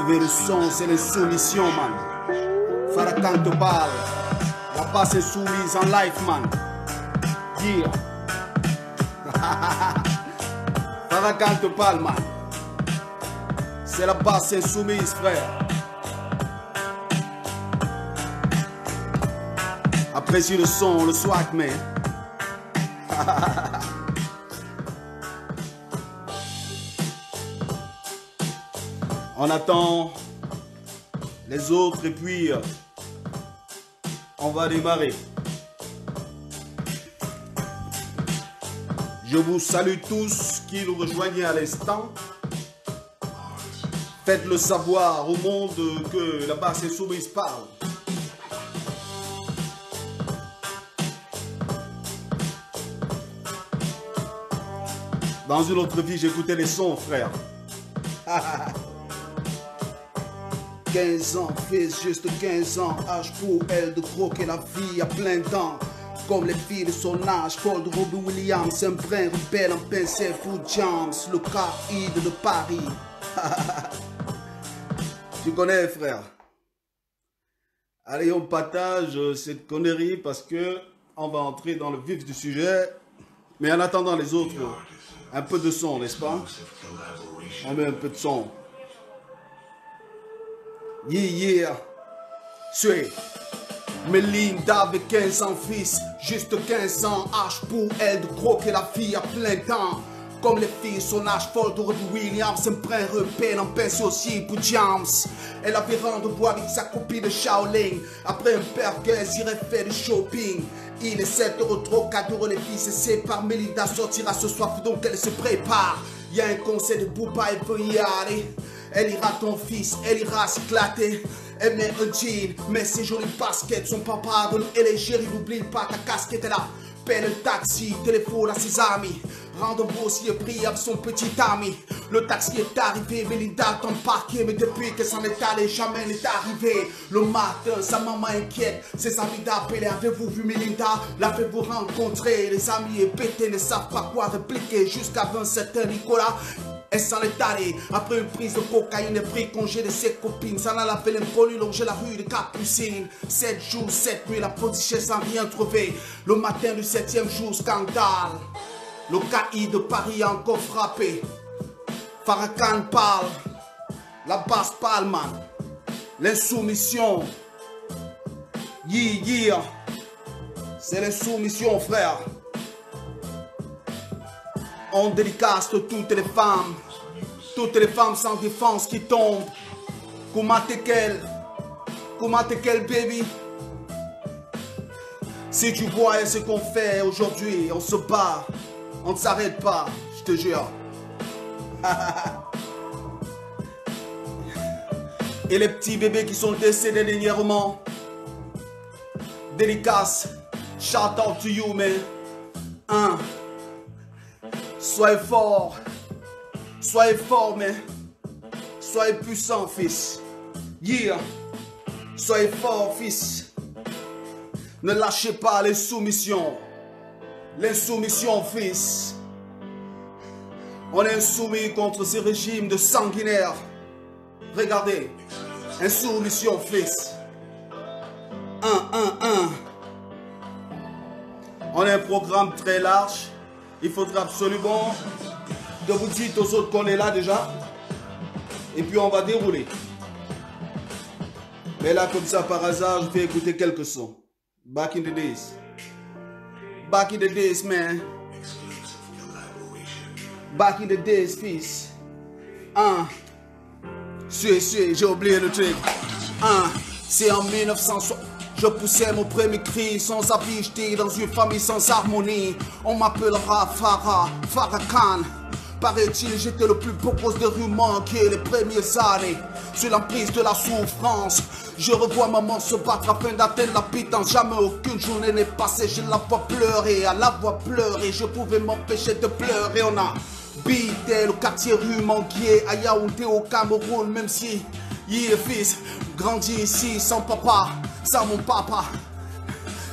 Lever le son, c'est l'insoumission, man. Farrakhan te parle. La basse insoumise en live, man. Yeah. Farrakhan te parle, man. C'est la basse insoumise, frère. Apprécie le son, le swag, man. On attend les autres et puis on va démarrer. Je vous salue tous qui nous rejoignent à l'instant. Faites-le savoir au monde que la basse insoumise parle. Dans une autre vie, j'écoutais les sons, frère. 15 ans, fils, juste 15 ans. Âge pour elle de croquer la vie à plein temps. Comme les filles de son âge, Paul de Robbie Williams, un brin rebelle en pincé pour James, le caïd de Paris. Tu connais, frère? Allez, on partage cette connerie parce que on va entrer dans le vif du sujet. Mais en attendant les autres, un peu de son, n'est-ce pas? On met un peu de son. Yeah. Suis. Melinda avec 15 ans, fils, juste 15 ans. Âge pour elle de croquer la fille à plein temps. Comme les filles, son âge folle de Robbie Williams, un brin repère en pince aussi pour James. Elle avait rendez-vous avec sa copine de Shaolin. Après un burger, ils iraient faire du shopping. Il est 7 € trop, 4 € les filles se séparent. Melinda sortira ce soir, donc elle se prépare. Il y a un conseil de Booba, elle veut y aller. Elle ira ton fils, elle ira s'éclater. Elle met un jean, mais ses jolies baskets. Son papa donne et les chéris, n'oublie pas ta casquette est là. Peine le taxi, téléphone à ses amis. Rendez-vous aussi pris avec son petit ami. Le taxi est arrivé, Melinda attend parqué. Mais depuis que s'en est allé, jamais n'est arrivé. Le matin, sa maman inquiète, ses amis d'appeler. Avez-vous vu Melinda? L'avez-vous rencontré? Les amis épétés ne savent pas quoi répliquer. Jusqu'à 27 Nicolas. Elle s'en est allée, après une prise de cocaïne, elle pris congé de ses copines. Ça n'a fait l'inconnu, longer la rue de Capucine. 7 jours, 7 nuits, la police sans rien trouver. Le matin du 7e jour, scandale. Le caïd de Paris a encore frappé. Farrakhan parle, la basse parle, man. L'insoumission. Yeah. C'est l'insoumission, frère. On dédicace toutes les femmes sans défense qui tombent. Comment t'es quelle baby? Si tu vois ce qu'on fait aujourd'hui, on se bat, on ne s'arrête pas, je te jure. Et les petits bébés qui sont décédés dernièrement, dédicace, shout out to you, man. Soyez fort, mais soyez puissant, fils. Yeah, soyez fort, fils. Ne lâchez pas l'insoumission, fils. On est insoumis contre ces régimes de sanguinaires. Regardez, insoumission, fils. On a un programme très large. Il faudra absolument que vous dites aux autres qu'on est là déjà. Et puis on va dérouler. Mais là, comme ça, par hasard, je vais écouter quelques sons. Back in the days. Back in the days, man. Back in the days, fils. J'ai oublié le truc. C'est en 1960. Je poussais mon premier cri sans habit, j'étais dans une famille sans harmonie. On m'appellera Farrakhan. Paraît-il, j'étais le plus beau gosse de rue manqué les premières années. Sur l'emprise de la souffrance, je revois maman se battre afin d'atteindre la pitance. Jamais aucune journée n'est passée, je la vois pleurer. À la voir pleurer, je pouvais m'empêcher de pleurer. On a bité le quartier rue Manguier à Yaoundé au Cameroun, même si fils, grandi ici sans papa, sans mon papa.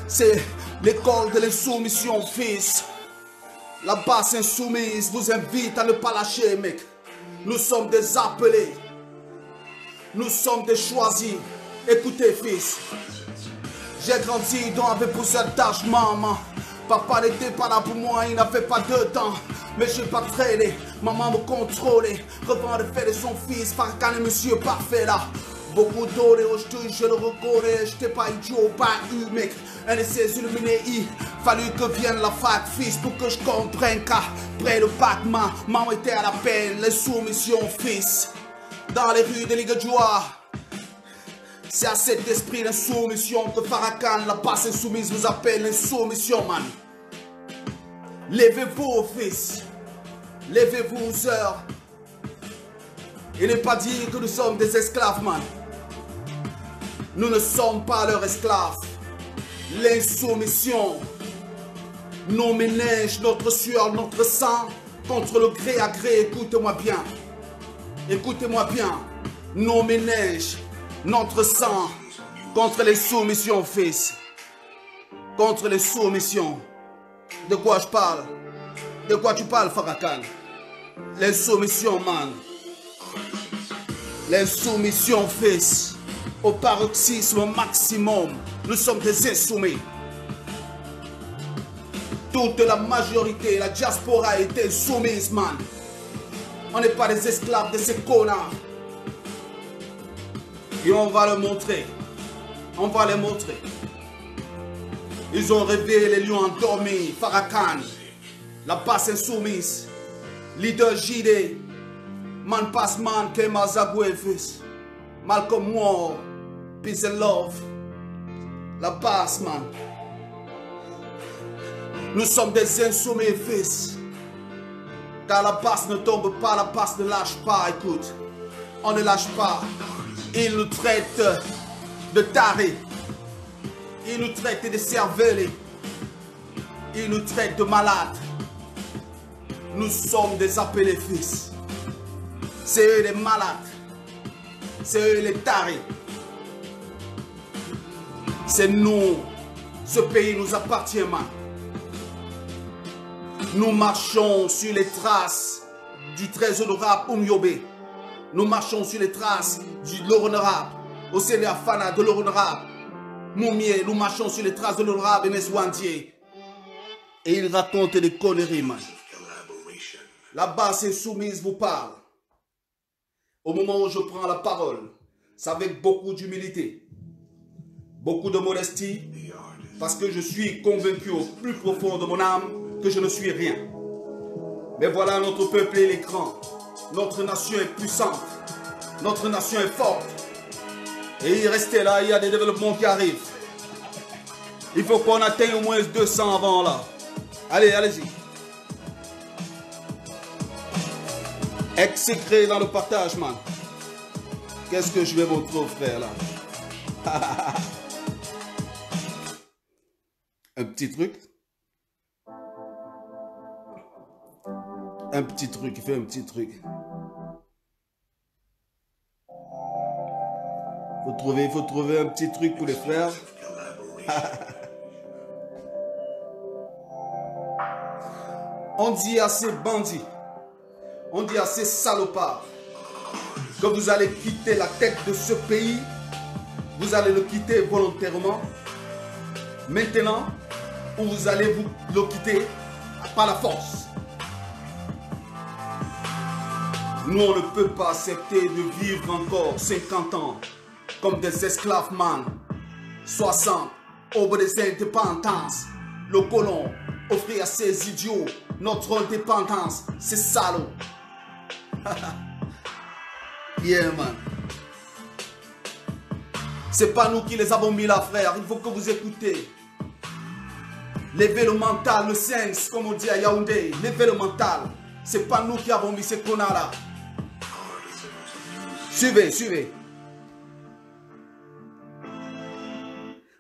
C'est l'école de l'insoumission, fils. La basse insoumise vous invite à ne pas lâcher, mec. Nous sommes des appelés. Nous sommes des choisis. Écoutez, fils. J'ai grandi dans un pourcentage, maman. Papa n'était pas là pour moi, il n'avait pas de temps. Mais j'ai pas traîné, maman me contrôlait. Revend le fait de son fils, Farrakhan est monsieur parfait là. Beaucoup d'eau, je le reconnais. J'étais pas idiot, pas eu, mec. Un de ces illuminés, il fallu que vienne la fac, fils, pour que je comprenne qu'après le Pac-Man, maman était à l'appel, les soumissions, fils. Dans les rues de Ligue-Joie. C'est à cet esprit d'insoumission que Farrakhan, la passe insoumise, vous appelle l'insoumission, man. Levez-vous, fils. Levez-vous, sœurs. Il n'est pas dit que nous sommes des esclaves, man. Nous ne sommes pas leurs esclaves. L'insoumission. Nos méninges, notre sueur, notre sang, contre le gré à gré, écoutez-moi bien. Écoutez-moi bien. Nos méninges. Notre sang contre les soumissions, fils. Contre les soumissions. De quoi je parle? De quoi tu parles, Farrakhan? Les soumissions, man. Les soumissions, fils. Au paroxysme maximum. Nous sommes des insoumis. Toute la majorité, la diaspora était soumise, man. On n'est pas des esclaves de ces connards. Et on va le montrer. On va les montrer. Ils ont rêvé les lions endormis. Farrakhan. La passe insoumise. Leader JD. Man pass man. Kema Zabwe fils. Malcolm War. Peace and love. La passe man. Nous sommes des insoumis fils. Car la passe ne tombe pas. La passe ne lâche pas. Écoute. On ne lâche pas. Ils nous traitent de tarés. Ils nous traitent de cervelés. Ils nous traitent de malades. Nous sommes des appelés fils. C'est eux les malades. C'est eux les tarés. C'est nous. Ce pays nous appartient, man. Nous marchons sur les traces du très honorable Oumyobé. Nous marchons sur les traces de l'honorable, au Seigneur Fana de l'honorable Moumié. Nous marchons sur les traces de l'honorable Neswandier. Et il raconte des conneries, man. La base insoumise vous parle. Au moment où je prends la parole, c'est avec beaucoup d'humilité, beaucoup de modestie, parce que je suis convaincu au plus profond de mon âme que je ne suis rien. Mais voilà, notre peuple est l'écran. Notre nation est puissante. Notre nation est forte. Et restez là, il y a des développements qui arrivent. Il faut qu'on atteigne au moins 200 avant là. Allez, allez-y. Exécré dans le partage, man. Qu'est-ce que je vais montrer aux frères là? Un petit truc. Un petit truc, il fait un petit truc. Il faut trouver un petit truc pour les frères. On dit à ces bandits, on dit à ces salopards que vous allez quitter la tête de ce pays. Vous allez le quitter volontairement. Maintenant, ou vous allez vous le quitter par la force. Nous, on ne peut pas accepter de vivre encore 50 ans comme des esclaves, man. 60, au bout des indépendances. Le colon offrit à ces idiots notre indépendance. C'est salaud. Yeah, man. C'est pas nous qui les avons mis là, frère. Il faut que vous écoutez. Levez le mental, le sens, comme on dit à Yaoundé. Levez le mental. C'est pas nous qui avons mis ces connards là. Suivez, suivez.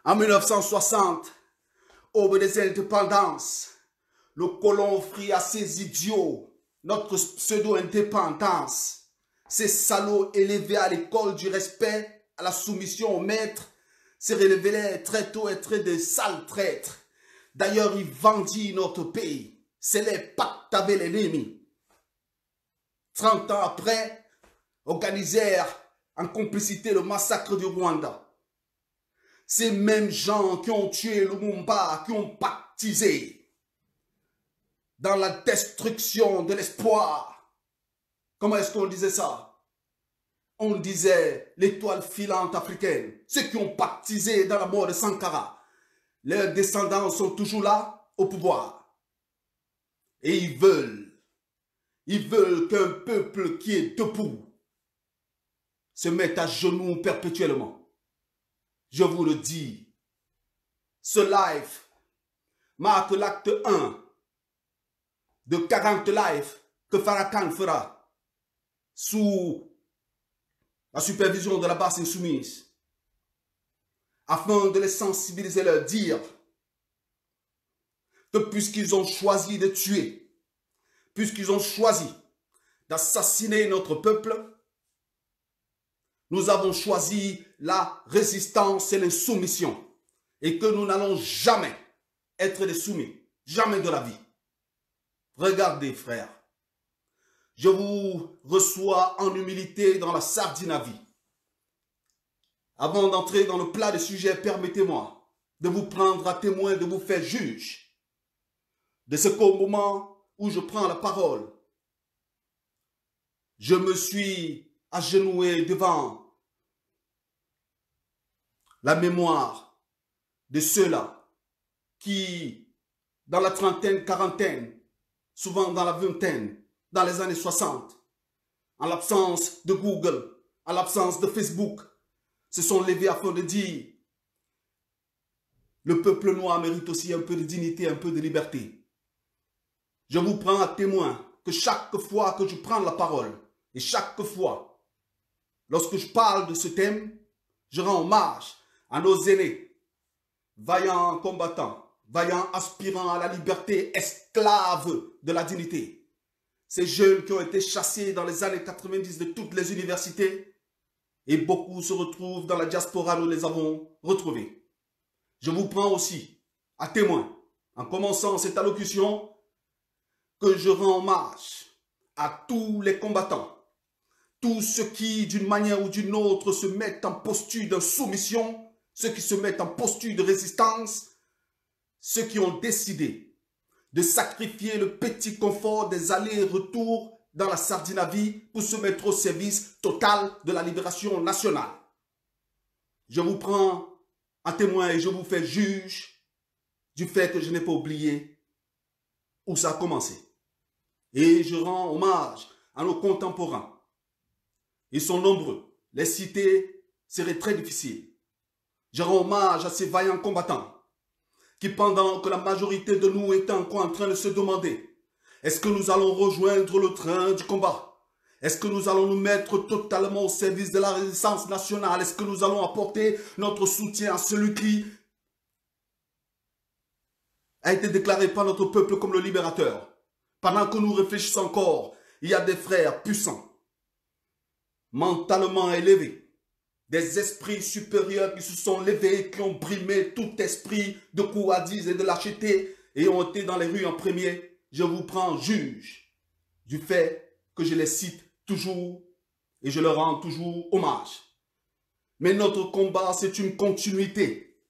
En 1960, au bout des indépendances, le colon offrit à ces idiots notre pseudo-indépendance. Ces salauds élevés à l'école du respect, à la soumission au maître, se révélaient très tôt être des sales traîtres. D'ailleurs, ils vendit notre pays. C'est les pactes avec l'ennemi. 30 ans après, organisèrent en complicité le massacre du Rwanda. Ces mêmes gens qui ont tué Lumumba, qui ont baptisé dans la destruction de l'espoir. Comment est-ce qu'on disait ça? On disait l'étoile filante africaine. Ceux qui ont baptisé dans la mort de Sankara. Leurs descendants sont toujours là, au pouvoir. Et ils veulent qu'un peuple qui est debout se mette à genoux perpétuellement. Je vous le dis, ce live marque l'acte 1 de 40 lives que Farrakhan fera sous la supervision de la base insoumise, afin de les sensibiliser, leur dire que puisqu'ils ont choisi de tuer, puisqu'ils ont choisi d'assassiner notre peuple, nous avons choisi la résistance et l'insoumission, et que nous n'allons jamais être des soumis, jamais de la vie. Regardez, frères, je vous reçois en humilité dans la sardine à vie. Avant d'entrer dans le plat des sujets, permettez-moi de vous prendre à témoin, de vous faire juge de ce qu'au moment où je prends la parole, je me suis agenouillé devant la mémoire de ceux-là qui, dans la trentaine, quarantaine, souvent dans la vingtaine, dans les années 60, en l'absence de Google, en l'absence de Facebook, se sont levés afin de dire le peuple noir mérite aussi un peu de dignité, un peu de liberté. Je vous prends à témoin que chaque fois que je prends la parole, et chaque fois, lorsque je parle de ce thème, je rends hommage à nos aînés, vaillants combattants, vaillants aspirants à la liberté, esclaves de la dignité. Ces jeunes qui ont été chassés dans les années 90 de toutes les universités, et beaucoup se retrouvent dans la diaspora, nous les avons retrouvés. Je vous prends aussi à témoin, en commençant cette allocution, que je rends hommage à tous les combattants, tous ceux qui, d'une manière ou d'une autre, se mettent en posture de soumission, ceux qui se mettent en posture de résistance, ceux qui ont décidé de sacrifier le petit confort des allers-retours dans la sardine à vie pour se mettre au service total de la libération nationale. Je vous prends à témoin et je vous fais juge du fait que je n'ai pas oublié où ça a commencé. Et je rends hommage à nos contemporains. Ils sont nombreux. Les citer serait très difficile. Je rends hommage à ces vaillants combattants qui, pendant que la majorité de nous est encore en train de se demander est-ce que nous allons rejoindre le train du combat? Est-ce que nous allons nous mettre totalement au service de la résistance nationale? Est-ce que nous allons apporter notre soutien à celui qui a été déclaré par notre peuple comme le libérateur? Pendant que nous réfléchissons encore, il y a des frères puissants, mentalement élevés, des esprits supérieurs qui se sont levés, qui ont brimé tout esprit de couardise et de lâcheté et ont été dans les rues en premier. Je vous prends juge du fait que je les cite toujours et je leur rends toujours hommage. Mais notre combat, c'est une continuité.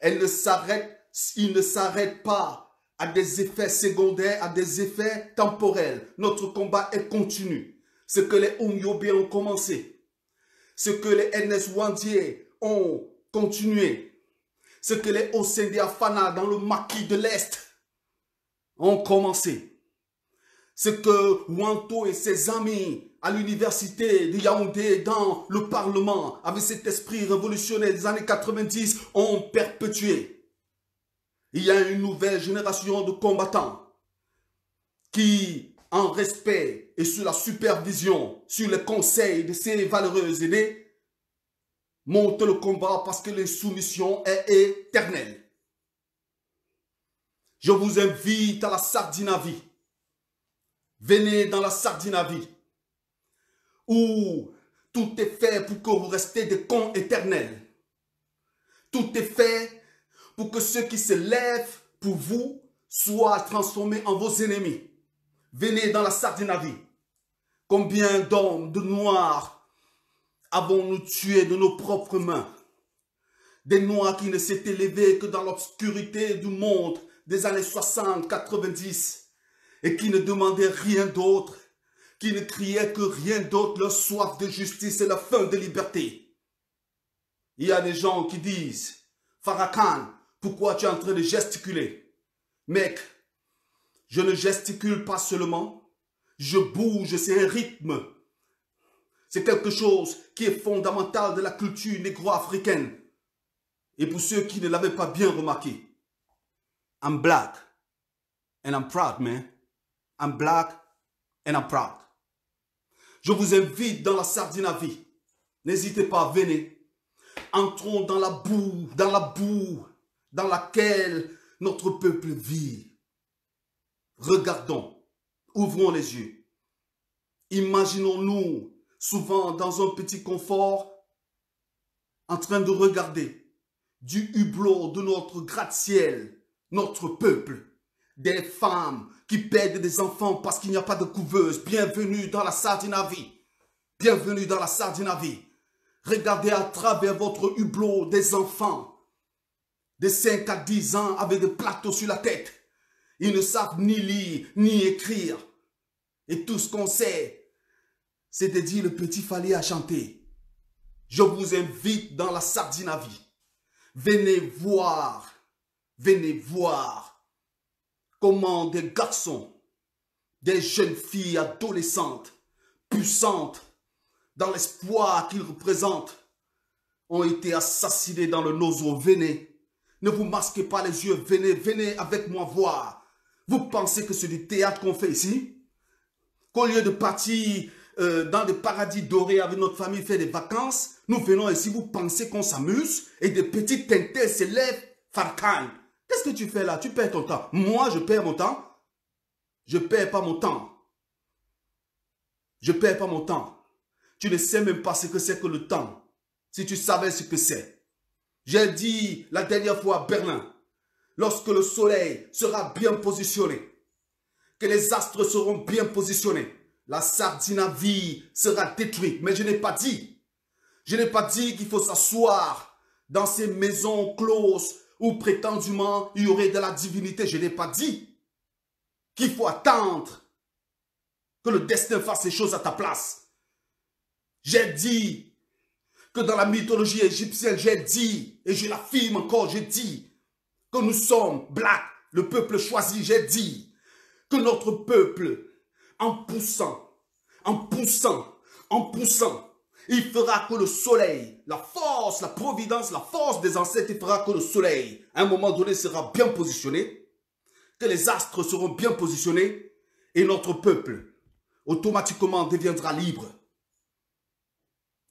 Il ne s'arrête pas à des effets secondaires, à des effets temporels. Notre combat est continu. Ce que les Ongyobe ont commencé, ce que les NS Wandier ont continué, ce que les Osende Afana dans le maquis de l'Est ont commencé, ce que Wanto et ses amis à l'université de Yaoundé dans le Parlement avec cet esprit révolutionnaire des années 90 ont perpétué. Il y a une nouvelle génération de combattants qui, en respect et sous la supervision, sur les conseils de ces valeureux aînés, montent le combat parce que l'insoumission est éternelle. Je vous invite à la sardine à vie. Venez dans la sardine à vie, où tout est fait pour que vous restiez des cons éternels. Tout est fait pour que ceux qui se lèvent pour vous soient transformés en vos ennemis. Venez dans la sardine à vie. Combien d'hommes, de noirs, avons-nous tué de nos propres mains? Des Noirs qui ne s'étaient levés que dans l'obscurité du monde des années 60, 90 et qui ne demandaient rien d'autre, qui ne criaient que rien d'autre, leur soif de justice et leur faim de liberté. Il y a des gens qui disent, Farrakhan, pourquoi tu es en train de gesticuler? Mec, je ne gesticule pas seulement, je bouge, c'est un rythme. C'est quelque chose qui est fondamental de la culture négro-africaine. Et pour ceux qui ne l'avaient pas bien remarqué, I'm black and I'm proud, man. I'm black and I'm proud. Je vous invite dans la sardine à vie. N'hésitez pas, venez. Entrons dans la boue dans laquelle notre peuple vit. Regardons, ouvrons les yeux. Imaginons-nous souvent dans un petit confort, en train de regarder du hublot de notre gratte-ciel, notre peuple, des femmes qui perdent des enfants parce qu'il n'y a pas de couveuse. Bienvenue dans la sardine à vie. Bienvenue dans la sardine à vie. Regardez à travers votre hublot des enfants de 5 à 10 ans avec des plateaux sur la tête. Ils ne savent ni lire, ni écrire. Et tout ce qu'on sait, c'est de dire le petit Fally à chanter. Je vous invite dans la sardine à vie. Venez voir comment des garçons, des jeunes filles adolescentes, puissantes, dans l'espoir qu'ils représentent, ont été assassinés dans le Nozo. Venez, ne vous masquez pas les yeux, venez avec moi voir. Vous pensez que c'est du théâtre qu'on fait ici? Qu'au lieu de partir dans des paradis dorés avec notre famille faire des vacances, nous venons ici, vous pensez qu'on s'amuse et des petites tintelles s'élèvent, Farrakhan. Qu'est-ce que tu fais là? Tu perds ton temps. Moi, je perds mon temps. Je ne perds pas mon temps. Je ne perds pas mon temps. Tu ne sais même pas ce que c'est que le temps. Si tu savais ce que c'est. J'ai dit la dernière fois à Berlin, lorsque le soleil sera bien positionné, que les astres seront bien positionnés, la sardine à vie sera détruite. Mais je n'ai pas dit. Je n'ai pas dit qu'il faut s'asseoir dans ces maisons closes où prétendument il y aurait de la divinité. Je n'ai pas dit qu'il faut attendre que le destin fasse les choses à ta place. J'ai dit que dans la mythologie égyptienne, j'ai dit, et je l'affirme encore, j'ai dit que nous sommes blacks, le peuple choisi. J'ai dit que notre peuple, en poussant, il fera que le soleil, la force, la providence, la force des ancêtres, il fera que le soleil, à un moment donné, sera bien positionné, que les astres seront bien positionnés, et notre peuple, automatiquement, deviendra libre.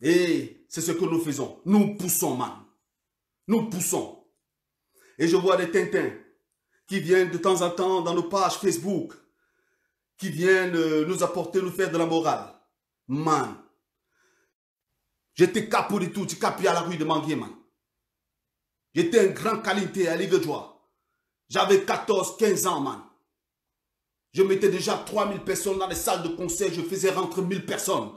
Et c'est ce que nous faisons. Nous poussons, man. Nous poussons. Et je vois des Tintins qui viennent de temps en temps dans nos pages Facebook, qui viennent nous apporter, nous faire de la morale. Man. J'étais capot de tout, tu capis à la rue de Manguier, man. J'étais un grand qualité à Ligue de Joie. J'avais 14, 15 ans, man. Je mettais déjà 3000 personnes dans les salles de concert, je faisais rentrer 1000 personnes.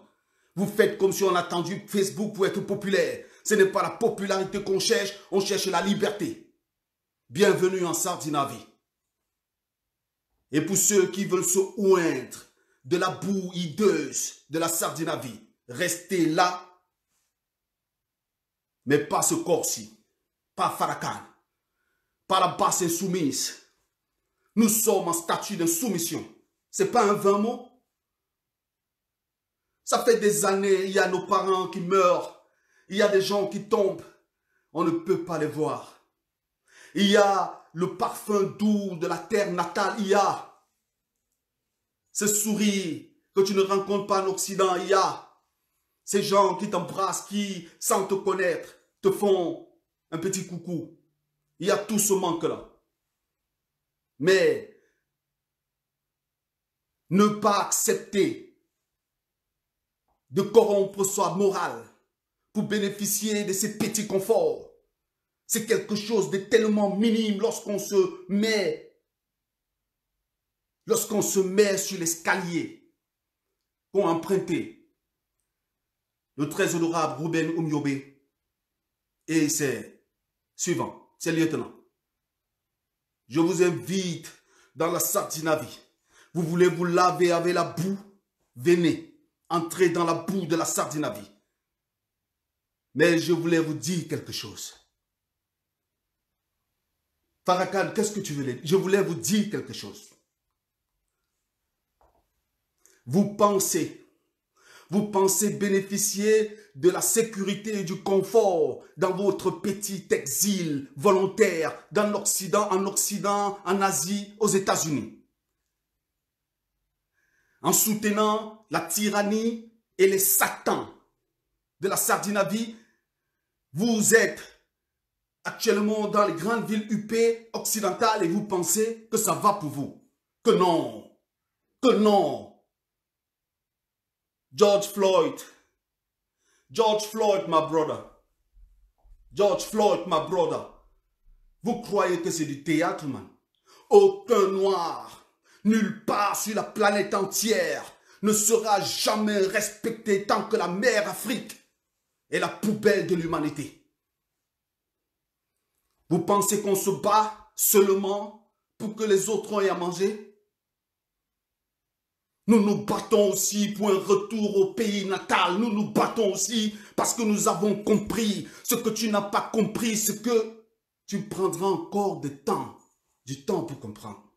Vous faites comme si on a attendu Facebook pour être populaire. Ce n'est pas la popularité qu'on cherche, on cherche la liberté. Bienvenue en sardine à vie. Et pour ceux qui veulent se oindre de la boue hideuse de la sardine à vie, restez là, mais pas ce corps-ci, pas Farrakhan, pas la basse insoumise. Nous sommes en statut de soumission. Ce n'est pas un vain mot. Ça fait des années, il y a nos parents qui meurent, il y a des gens qui tombent, on ne peut pas les voir. Il y a le parfum doux de la terre natale, il y a ce sourire que tu ne rencontres pas en Occident, il y a ces gens qui t'embrassent, qui, sans te connaître, te font un petit coucou. Il y a tout ce manque-là. Mais ne pas accepter de corrompre soi morale pour bénéficier de ces petits conforts. C'est quelque chose de tellement minime lorsqu'on se met sur l'escalier qu'ont emprunté le très honorable Ruben Umyobe. Et c'est suivant, c'est le lieutenant. Je vous invite dans la Sardinavie. Vous voulez vous laver avec la boue? Venez, entrez dans la boue de la Sardinavie. Mais je voulais vous dire quelque chose. Farrakhan, qu'est-ce que tu veux dire? Je voulais vous dire quelque chose. Vous pensez bénéficier de la sécurité et du confort dans votre petit exil volontaire dans l'Occident, en Occident, en Asie, aux États-Unis. En soutenant la tyrannie et les satans de la Sardinavie, vous êtes actuellement dans les grandes villes huppées occidentales et vous pensez que ça va pour vous. Que non. Que non. George Floyd, my brother. George Floyd, my brother. Vous croyez que c'est du théâtre, man? Aucun noir, nulle part sur la planète entière, ne sera jamais respecté tant que la mère Afrique est la poubelle de l'humanité. Vous pensez qu'on se bat seulement pour que les autres aient à manger? Nous nous battons aussi pour un retour au pays natal. Nous nous battons aussi parce que nous avons compris ce que tu n'as pas compris, ce que tu prendras encore du temps pour comprendre.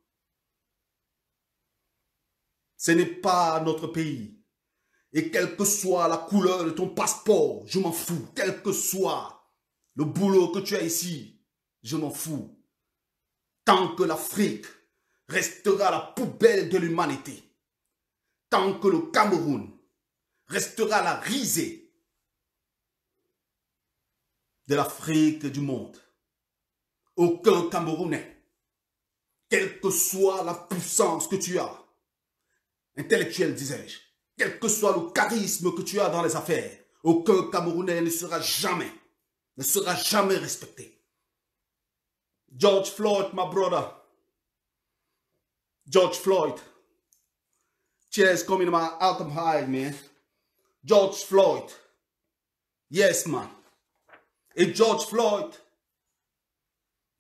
Ce n'est pas notre pays. Et quelle que soit la couleur de ton passeport, je m'en fous. Quel que soit le boulot que tu as ici, je m'en fous. Tant que l'Afrique restera la poubelle de l'humanité. Tant que le Cameroun restera la risée de l'Afrique et du monde. Aucun Camerounais, quelle que soit la puissance que tu as, intellectuelle disais-je, quel que soit le charisme que tu as dans les affaires, aucun Camerounais ne sera jamais respecté. George Floyd, my brother. George Floyd. Tears coming out of my eyes, man. George Floyd. Yes, man. Et George Floyd,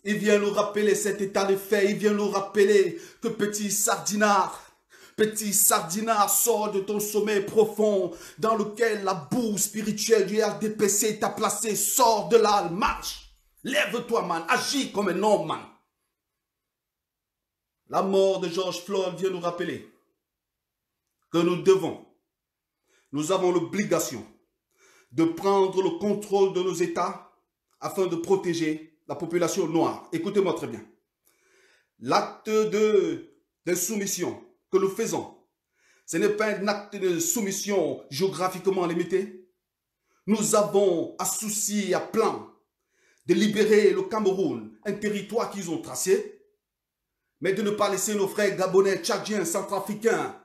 il vient nous rappeler cet état de fait. Il vient nous rappeler que petit sardinard sort de ton sommeil profond dans lequel la boue spirituelle du RDPC t'a placé. Sors de là, marche. Lève-toi, man. Agis comme un homme, man. La mort de George Floyd vient nous rappeler que nous avons l'obligation de prendre le contrôle de nos États afin de protéger la population noire. Écoutez-moi très bien. L'acte de soumission que nous faisons, ce n'est pas un acte de soumission géographiquement limité. Nous avons à souci, à plan, de libérer le Cameroun, un territoire qu'ils ont tracé, mais de ne pas laisser nos frères gabonais, tchadiens, centrafricains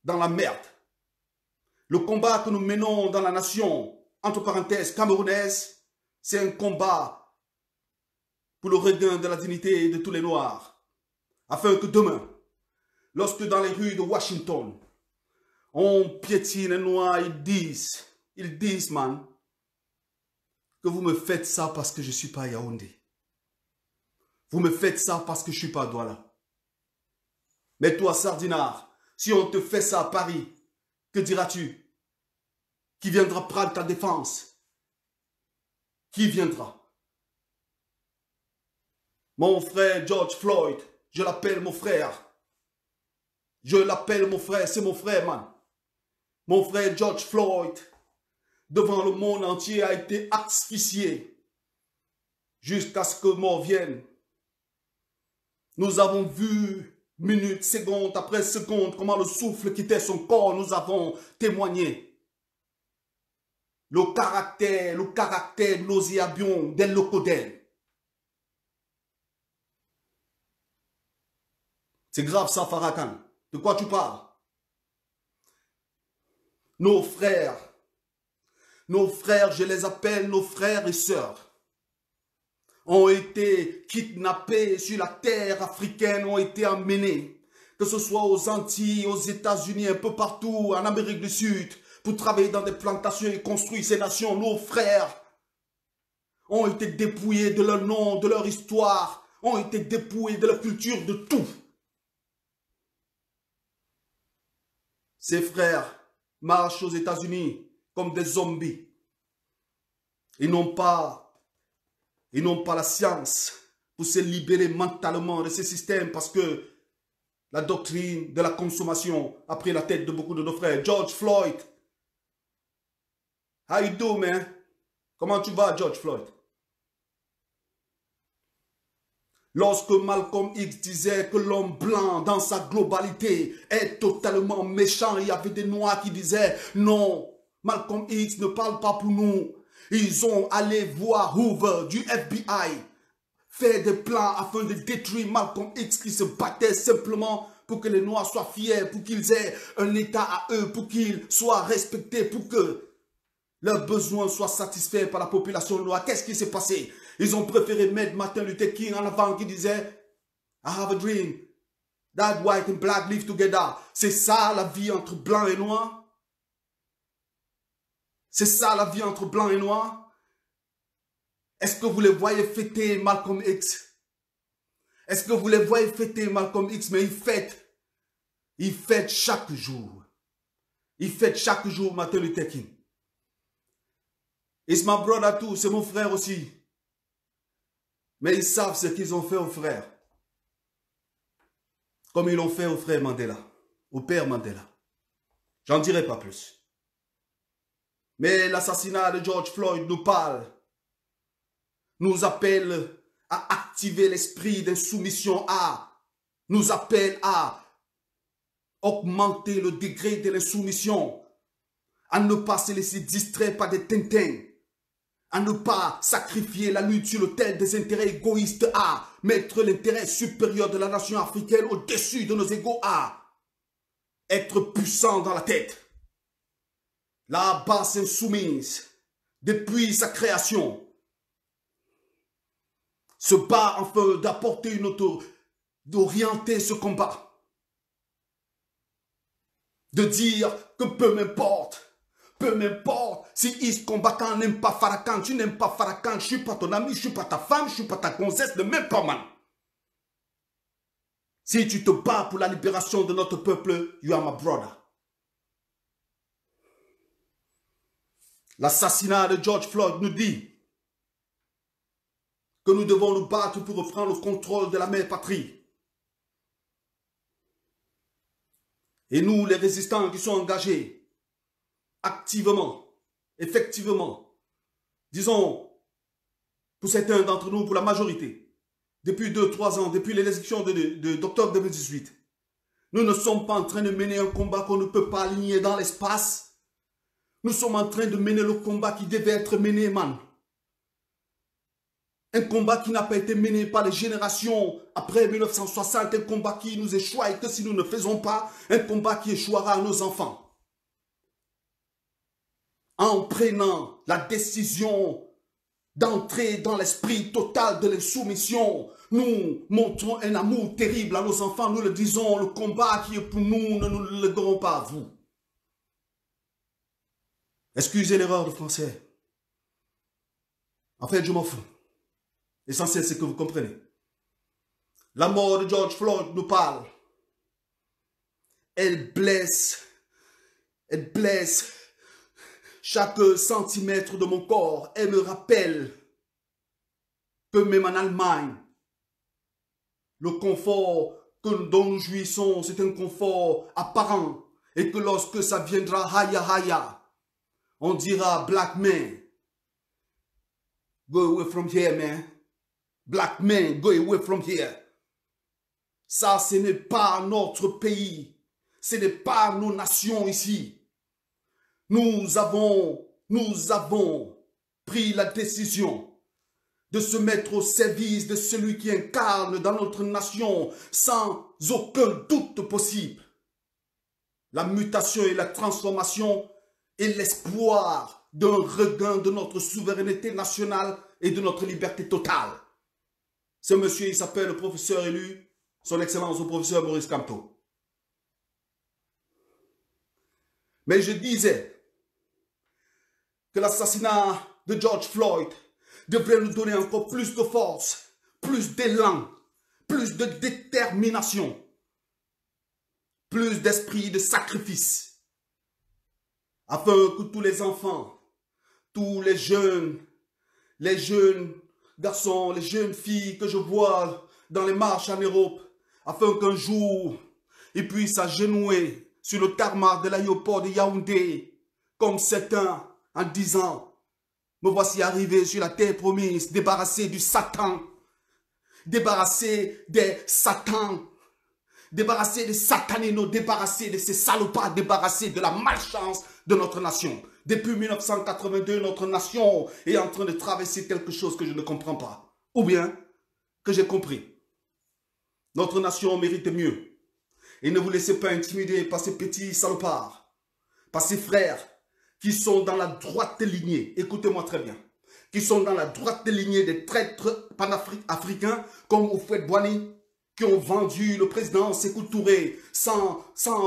dans la merde. Le combat que nous menons dans la nation, entre parenthèses, camerounaise, c'est un combat pour le regain de la dignité de tous les Noirs, afin que demain, lorsque dans les rues de Washington, on piétine les Noirs, ils disent, man, que vous me faites ça parce que je ne suis pas à Yaoundé. Vous me faites ça parce que je ne suis pas à Douala. Mais toi, Sardinard, si on te fait ça à Paris, que diras-tu? Qui viendra prendre ta défense? Qui viendra? Mon frère George Floyd, je l'appelle mon frère. Je l'appelle mon frère, c'est mon frère, man. Mon frère George Floyd, devant le monde entier, a été asphyxié jusqu'à ce que mort vienne. Nous avons vu, minute, seconde après seconde, comment le souffle quittait son corps. Nous avons témoigné le caractère nauséabond des locodèles. C'est grave ça, Farrakhan. De quoi tu parles? Nos frères, je les appelle nos frères et sœurs, ont été kidnappés sur la terre africaine, ont été emmenés, que ce soit aux Antilles, aux États-Unis, un peu partout, en Amérique du Sud, pour travailler dans des plantations et construire ces nations. Nos frères ont été dépouillés de leur nom, de leur histoire, ont été dépouillés de leur culture, de tout. Ces frères marchent aux États-Unis comme des zombies. Ils n'ont pas la science pour se libérer mentalement de ces systèmes parce que la doctrine de la consommation a pris la tête de beaucoup de nos frères. George Floyd. How you do, man? Comment tu vas, George Floyd? Lorsque Malcolm X disait que l'homme blanc, dans sa globalité, est totalement méchant, il y avait des noirs qui disaient non, Malcolm X ne parle pas pour nous. Ils ont allé voir Hoover du FBI, faire des plans afin de détruire Malcolm X qui se battait simplement pour que les noirs soient fiers, pour qu'ils aient un état à eux, pour qu'ils soient respectés, pour que leurs besoins soient satisfaits par la population noire. Qu'est-ce qui s'est passé? Ils ont préféré mettre Martin Luther King en avant qui disait « I have a dream that white and black live together ». C'est ça la vie entre blanc et noir? C'est ça la vie entre blanc et noir? Est-ce que vous les voyez fêter Malcolm X? Est-ce que vous les voyez fêter Malcolm X? Mais ils fêtent chaque jour. Ils fêtent chaque jour Martin Luther King. It's my brother too, c'est mon frère aussi. Mais ils savent ce qu'ils ont fait aux frères. Comme ils l'ont fait au frère Mandela, au père Mandela. J'en dirai pas plus. Mais l'assassinat de George Floyd nous parle, nous appelle à activer l'esprit d'insoumission, nous appelle à augmenter le degré de l'insoumission, à ne pas se laisser distraire par des tintins, à ne pas sacrifier la lutte sur l'autel des intérêts égoïstes, à mettre l'intérêt supérieur de la nation africaine au-dessus de nos égos, à être puissant dans la tête. La base insoumise, depuis sa création, se bat afin d'apporter une autre, d'orienter ce combat. De dire que peu m'importe si East combattant n'aime pas Farrakhan, tu n'aimes pas Farrakhan, je suis pas ton ami, je suis pas ta femme, je suis pas ta gonzesse, ne m'aime pas, man. Si tu te bats pour la libération de notre peuple, you are my brother. L'assassinat de George Floyd nous dit que nous devons nous battre pour reprendre le contrôle de la mère patrie. Et nous, les résistants qui sont engagés activement, effectivement, disons, pour certains d'entre nous, pour la majorité, depuis 2-3 ans, depuis l'élection d'octobre 2018, nous ne sommes pas en train de mener un combat qu'on ne peut pas aligner dans l'espace. Nous sommes en train de mener le combat qui devait être mené, man. Un combat qui n'a pas été mené par les générations après 1960, un combat qui nous échoua et que si nous ne faisons pas, un combat qui échouera à nos enfants. En prenant la décision d'entrer dans l'esprit total de l'insoumission, nous montrons un amour terrible à nos enfants, nous le disons, le combat qui est pour nous, ne nous le léguerons pas à vous. Excusez l'erreur de français. En fait, je m'en fous. L'essentiel, c'est que vous comprenez. La mort de George Floyd nous parle. Elle blesse chaque centimètre de mon corps. Elle me rappelle que même en Allemagne, le confort dont nous jouissons, c'est un confort apparent. Et que lorsque ça viendra haya haya, on dira black man, go away from here, man. Black man, go away from here. Ça, ce n'est pas notre pays. Ce n'est pas nos nations ici. Nous avons pris la décision de se mettre au service de celui qui incarne dans notre nation sans aucun doute possible la mutation et la transformation et l'espoir d'un regain de notre souveraineté nationale et de notre liberté totale. Ce monsieur, il s'appelle le professeur élu, son excellence le professeur Maurice Kamto. Mais je disais, que l'assassinat de George Floyd devrait nous donner encore plus de force, plus d'élan, plus de détermination, plus d'esprit de sacrifice, afin que tous les enfants, tous les jeunes garçons, les jeunes filles que je vois dans les marches en Europe, afin qu'un jour, ils puissent s'agenouiller sur le tarmac de l'aéroport de Yaoundé, comme certains, en disant, me voici arrivé sur la terre promise, débarrassé du Satan, débarrassé des Satans, débarrassé des sataninos, débarrassé de ces salopards, débarrassé de la malchance de notre nation. Depuis 1982, notre nation est en train de traverser quelque chose que je ne comprends pas. Ou bien, que j'ai compris. Notre nation mérite mieux. Et ne vous laissez pas intimider par ces petits salopards, par ces frères qui sont dans la droite lignée, écoutez-moi très bien, qui sont dans la droite lignée des traîtres panafricains comme Houphouët Boigny, qui ont vendu le président Sékou Touré sans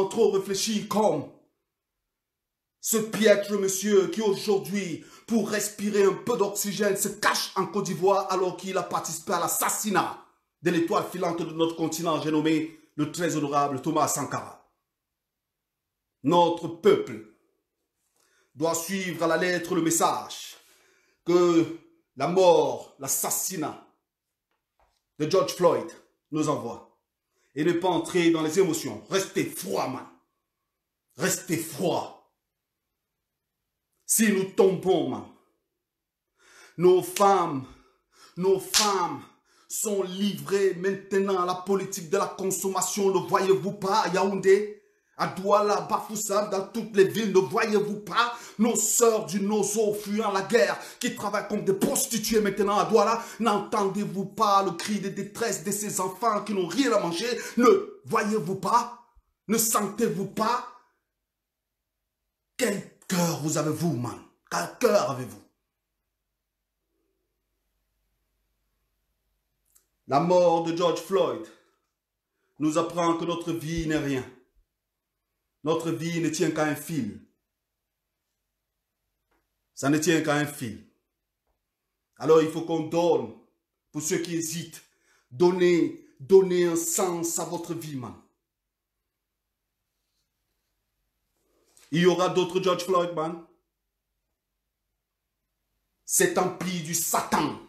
trop réfléchir, comme ce piètre monsieur qui aujourd'hui, pour respirer un peu d'oxygène, se cache en Côte d'Ivoire alors qu'il a participé à l'assassinat de l'étoile filante de notre continent, j'ai nommé le très honorable Thomas Sankara. Notre peuple doit suivre à la lettre le message que la mort, l'assassinat de George Floyd nous envoie. Et ne pas entrer dans les émotions. Restez froid, man. Restez froid. Si nous tombons, man, nos femmes sont livrées maintenant à la politique de la consommation. Ne voyez-vous pas à Yaoundé, à Douala, Bafoussam, dans toutes les villes, ne voyez-vous pas nos sœurs du Nozo fuyant la guerre, qui travaillent comme des prostituées maintenant à Douala? N'entendez-vous pas le cri de détresse de ces enfants qui n'ont rien à manger? Ne voyez-vous pas? Ne sentez-vous pas? Quel cœur vous avez-vous, man? Quel cœur avez-vous? La mort de George Floyd nous apprend que notre vie n'est rien. Notre vie ne tient qu'à un fil. Ça ne tient qu'à un fil. Alors il faut qu'on donne, pour ceux qui hésitent, donnez un sens à votre vie, man. Il y aura d'autres George Floyd, man. Cet empire du Satan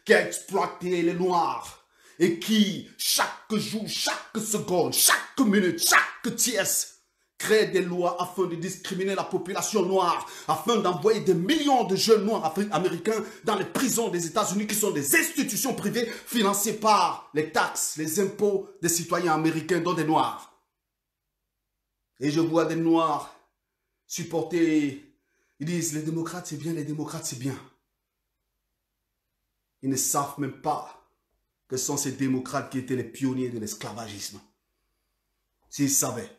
qui a exploité les Noirs et qui, chaque jour, chaque seconde, chaque minute, chaque tierce, crée des lois afin de discriminer la population noire, afin d'envoyer des millions de jeunes noirs américains dans les prisons des États-Unis qui sont des institutions privées financées par les taxes, les impôts des citoyens américains, dont des Noirs. Et je vois des Noirs supporter, ils disent les démocrates c'est bien, les démocrates c'est bien. Ils ne savent même pas que ce sont ces démocrates qui étaient les pionniers de l'esclavagisme. S'ils savaient.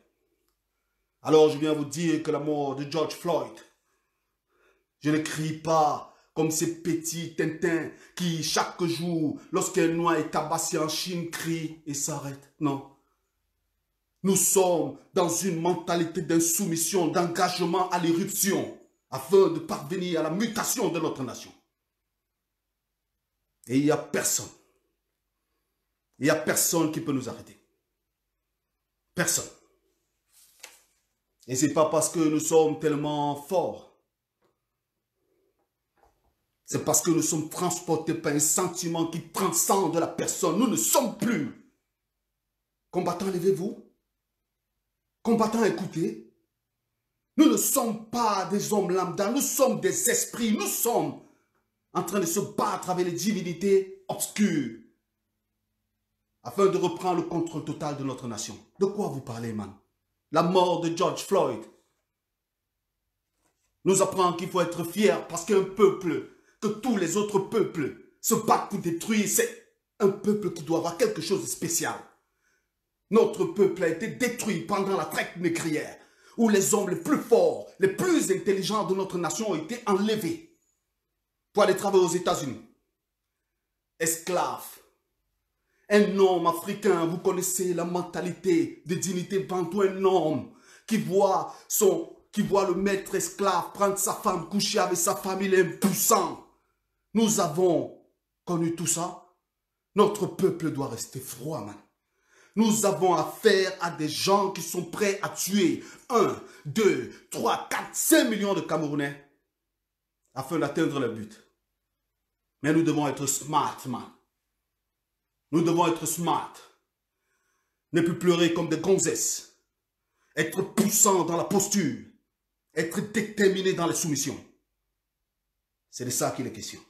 Alors je viens vous dire que la mort de George Floyd, je ne crie pas comme ces petits Tintins qui chaque jour, lorsqu'un noir est tabassé en Chine, crient et s'arrêtent. Non. Nous sommes dans une mentalité d'insoumission, d'engagement à l'éruption, afin de parvenir à la mutation de notre nation. Et il n'y a personne. Il n'y a personne qui peut nous arrêter. Personne. Et ce n'est pas parce que nous sommes tellement forts. C'est parce que nous sommes transportés par un sentiment qui transcende la personne. Nous ne sommes plus. Combattants, levez-vous. Combattants, écoutez. Nous ne sommes pas des hommes lambda. Nous sommes des esprits. Nous sommes en train de se battre avec les divinités obscures afin de reprendre le contrôle total de notre nation. De quoi vous parlez, man? La mort de George Floyd nous apprend qu'il faut être fier parce qu'un peuple, que tous les autres peuples se battent pour détruire, c'est un peuple qui doit avoir quelque chose de spécial. Notre peuple a été détruit pendant la traite négrière, où les hommes les plus forts, les plus intelligents de notre nation ont été enlevés pour aller travailler aux États-Unis. Esclaves. Un homme africain, vous connaissez la mentalité de dignité bantou, un homme qui voit qui voit le maître esclave prendre sa femme, coucher avec sa famille, impuissant. Nous avons connu tout ça. Notre peuple doit rester froid, man. Nous avons affaire à des gens qui sont prêts à tuer 1, 2, 3, 4, 5 millions de Camerounais afin d'atteindre le but. Mais nous devons être smart, man. Nous devons être smart. Ne plus pleurer comme des gonzesses. Être puissant dans la posture. Être déterminé dans les soumissions. C'est de ça qu'il est question.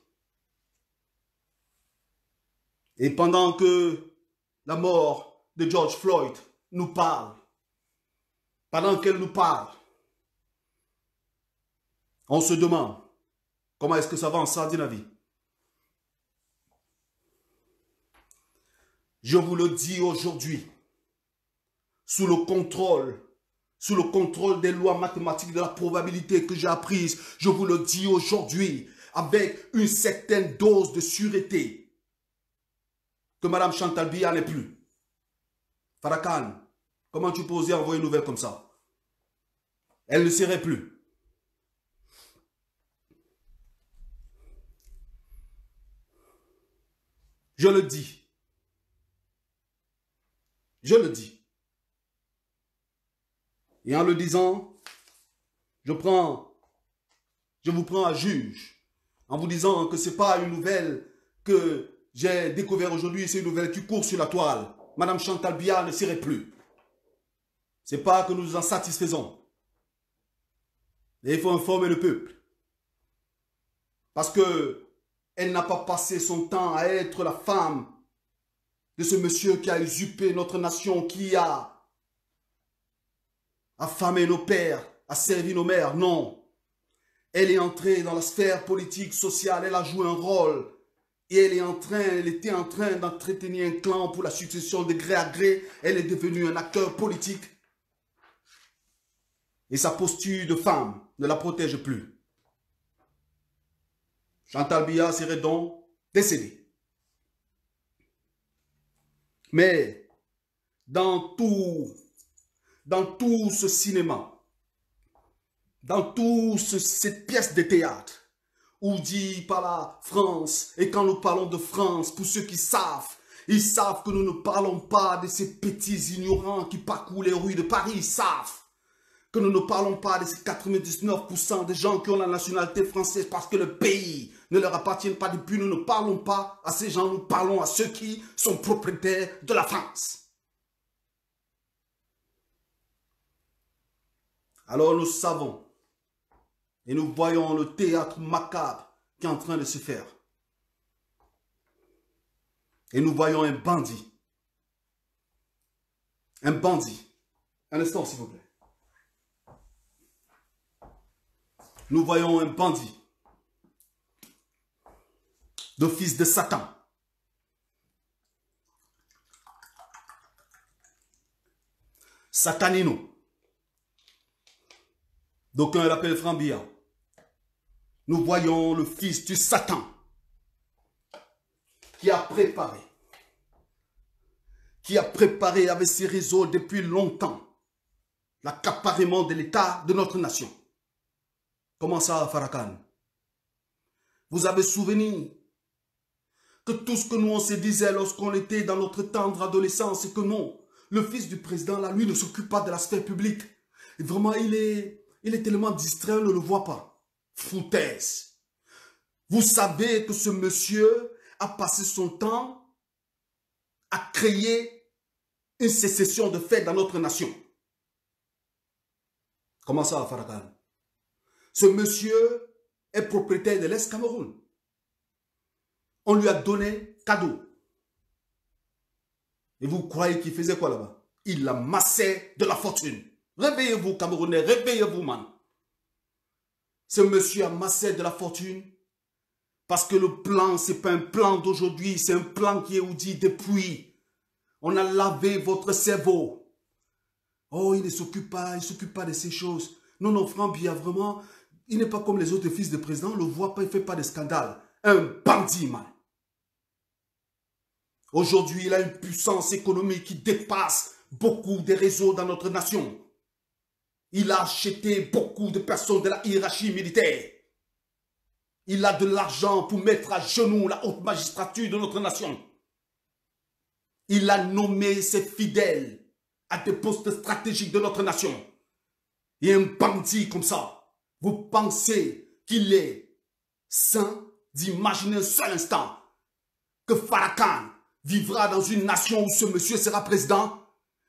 Et pendant que la mort de George Floyd nous parle, pendant qu'elle nous parle, on se demande comment est-ce que ça va en Scandinavie. Je vous le dis aujourd'hui, sous le contrôle des lois mathématiques de la probabilité que j'ai apprises, je vous le dis aujourd'hui, avec une certaine dose de sûreté, que Mme Chantal Biya n'est plus. Farrakhan, comment tu peux oser envoyer une nouvelle comme ça? Elle ne serait plus. Je le dis. Je le dis. Et en le disant, je vous prends à juge, en vous disant que ce n'est pas une nouvelle que j'ai découvert aujourd'hui, c'est une nouvelle qui court sur la toile. Madame Chantal Biya ne serait plus. Ce n'est pas que nous nous en satisfaisons. Mais il faut informer le peuple. Parce que elle n'a pas passé son temps à être la femme de ce monsieur qui a usurpé notre nation, qui a affamé nos pères, a servi nos mères. Non. Elle est entrée dans la sphère politique, sociale, elle a joué un rôle. Et elle était en train d'entretenir un clan pour la succession de gré à gré. Elle est devenue un acteur politique. Et sa posture de femme ne la protège plus. Chantal Biya serait donc décédée. Mais dans tout ce cinéma, dans toute cette pièce de théâtre, où dit par la France, et quand nous parlons de France, pour ceux qui savent, ils savent que nous ne parlons pas de ces petits ignorants qui parcourent les rues de Paris, ils savent que nous ne parlons pas de ces 99% des gens qui ont la nationalité française parce que le pays ne leur appartient pas depuis. Nous ne parlons pas à ces gens, nous parlons à ceux qui sont propriétaires de la France. Alors nous savons et nous voyons le théâtre macabre qui est en train de se faire. Et nous voyons un bandit. Un bandit. Un instant, s'il vous plaît. Nous voyons un bandit de fils de Satan. Satanino. D'aucuns l'appellent Franc Biya. Nous voyons le fils du Satan qui a préparé avec ses réseaux depuis longtemps l'accaparement de l'État de notre nation. Comment ça, Farrakhan? Vous avez souvenir que tout ce que nous on se disait lorsqu'on était dans notre tendre adolescence, c'est que non, le fils du président, là, lui, ne s'occupe pas de la sphère publique. Et vraiment, il est tellement distrait, on ne le voit pas. Foutaise. Vous savez que ce monsieur a passé son temps à créer une sécession de fait dans notre nation. Comment ça, Farrakhan? Ce monsieur est propriétaire de l'Est Cameroun. On lui a donné cadeau. Et vous croyez qu'il faisait quoi là-bas? Il amassait de la fortune. Réveillez-vous, Camerounais, réveillez-vous, man. Ce monsieur amassait de la fortune parce que le plan, ce n'est pas un plan d'aujourd'hui, c'est un plan qui est oudi depuis. On a lavé votre cerveau. Oh, il ne s'occupe pas, de ces choses. Non, non, Franc Biya, vraiment, il n'est pas comme les autres fils de président, on ne le voit pas, il ne fait pas de scandale. Un bandit, man. Aujourd'hui, il a une puissance économique qui dépasse beaucoup des réseaux dans notre nation. Il a acheté beaucoup de personnes de la hiérarchie militaire. Il a de l'argent pour mettre à genoux la haute magistrature de notre nation. Il a nommé ses fidèles à des postes stratégiques de notre nation. Et un bandit comme ça, vous pensez qu'il est sain d'imaginer un seul instant que Farrakhan vivra dans une nation où ce monsieur sera président?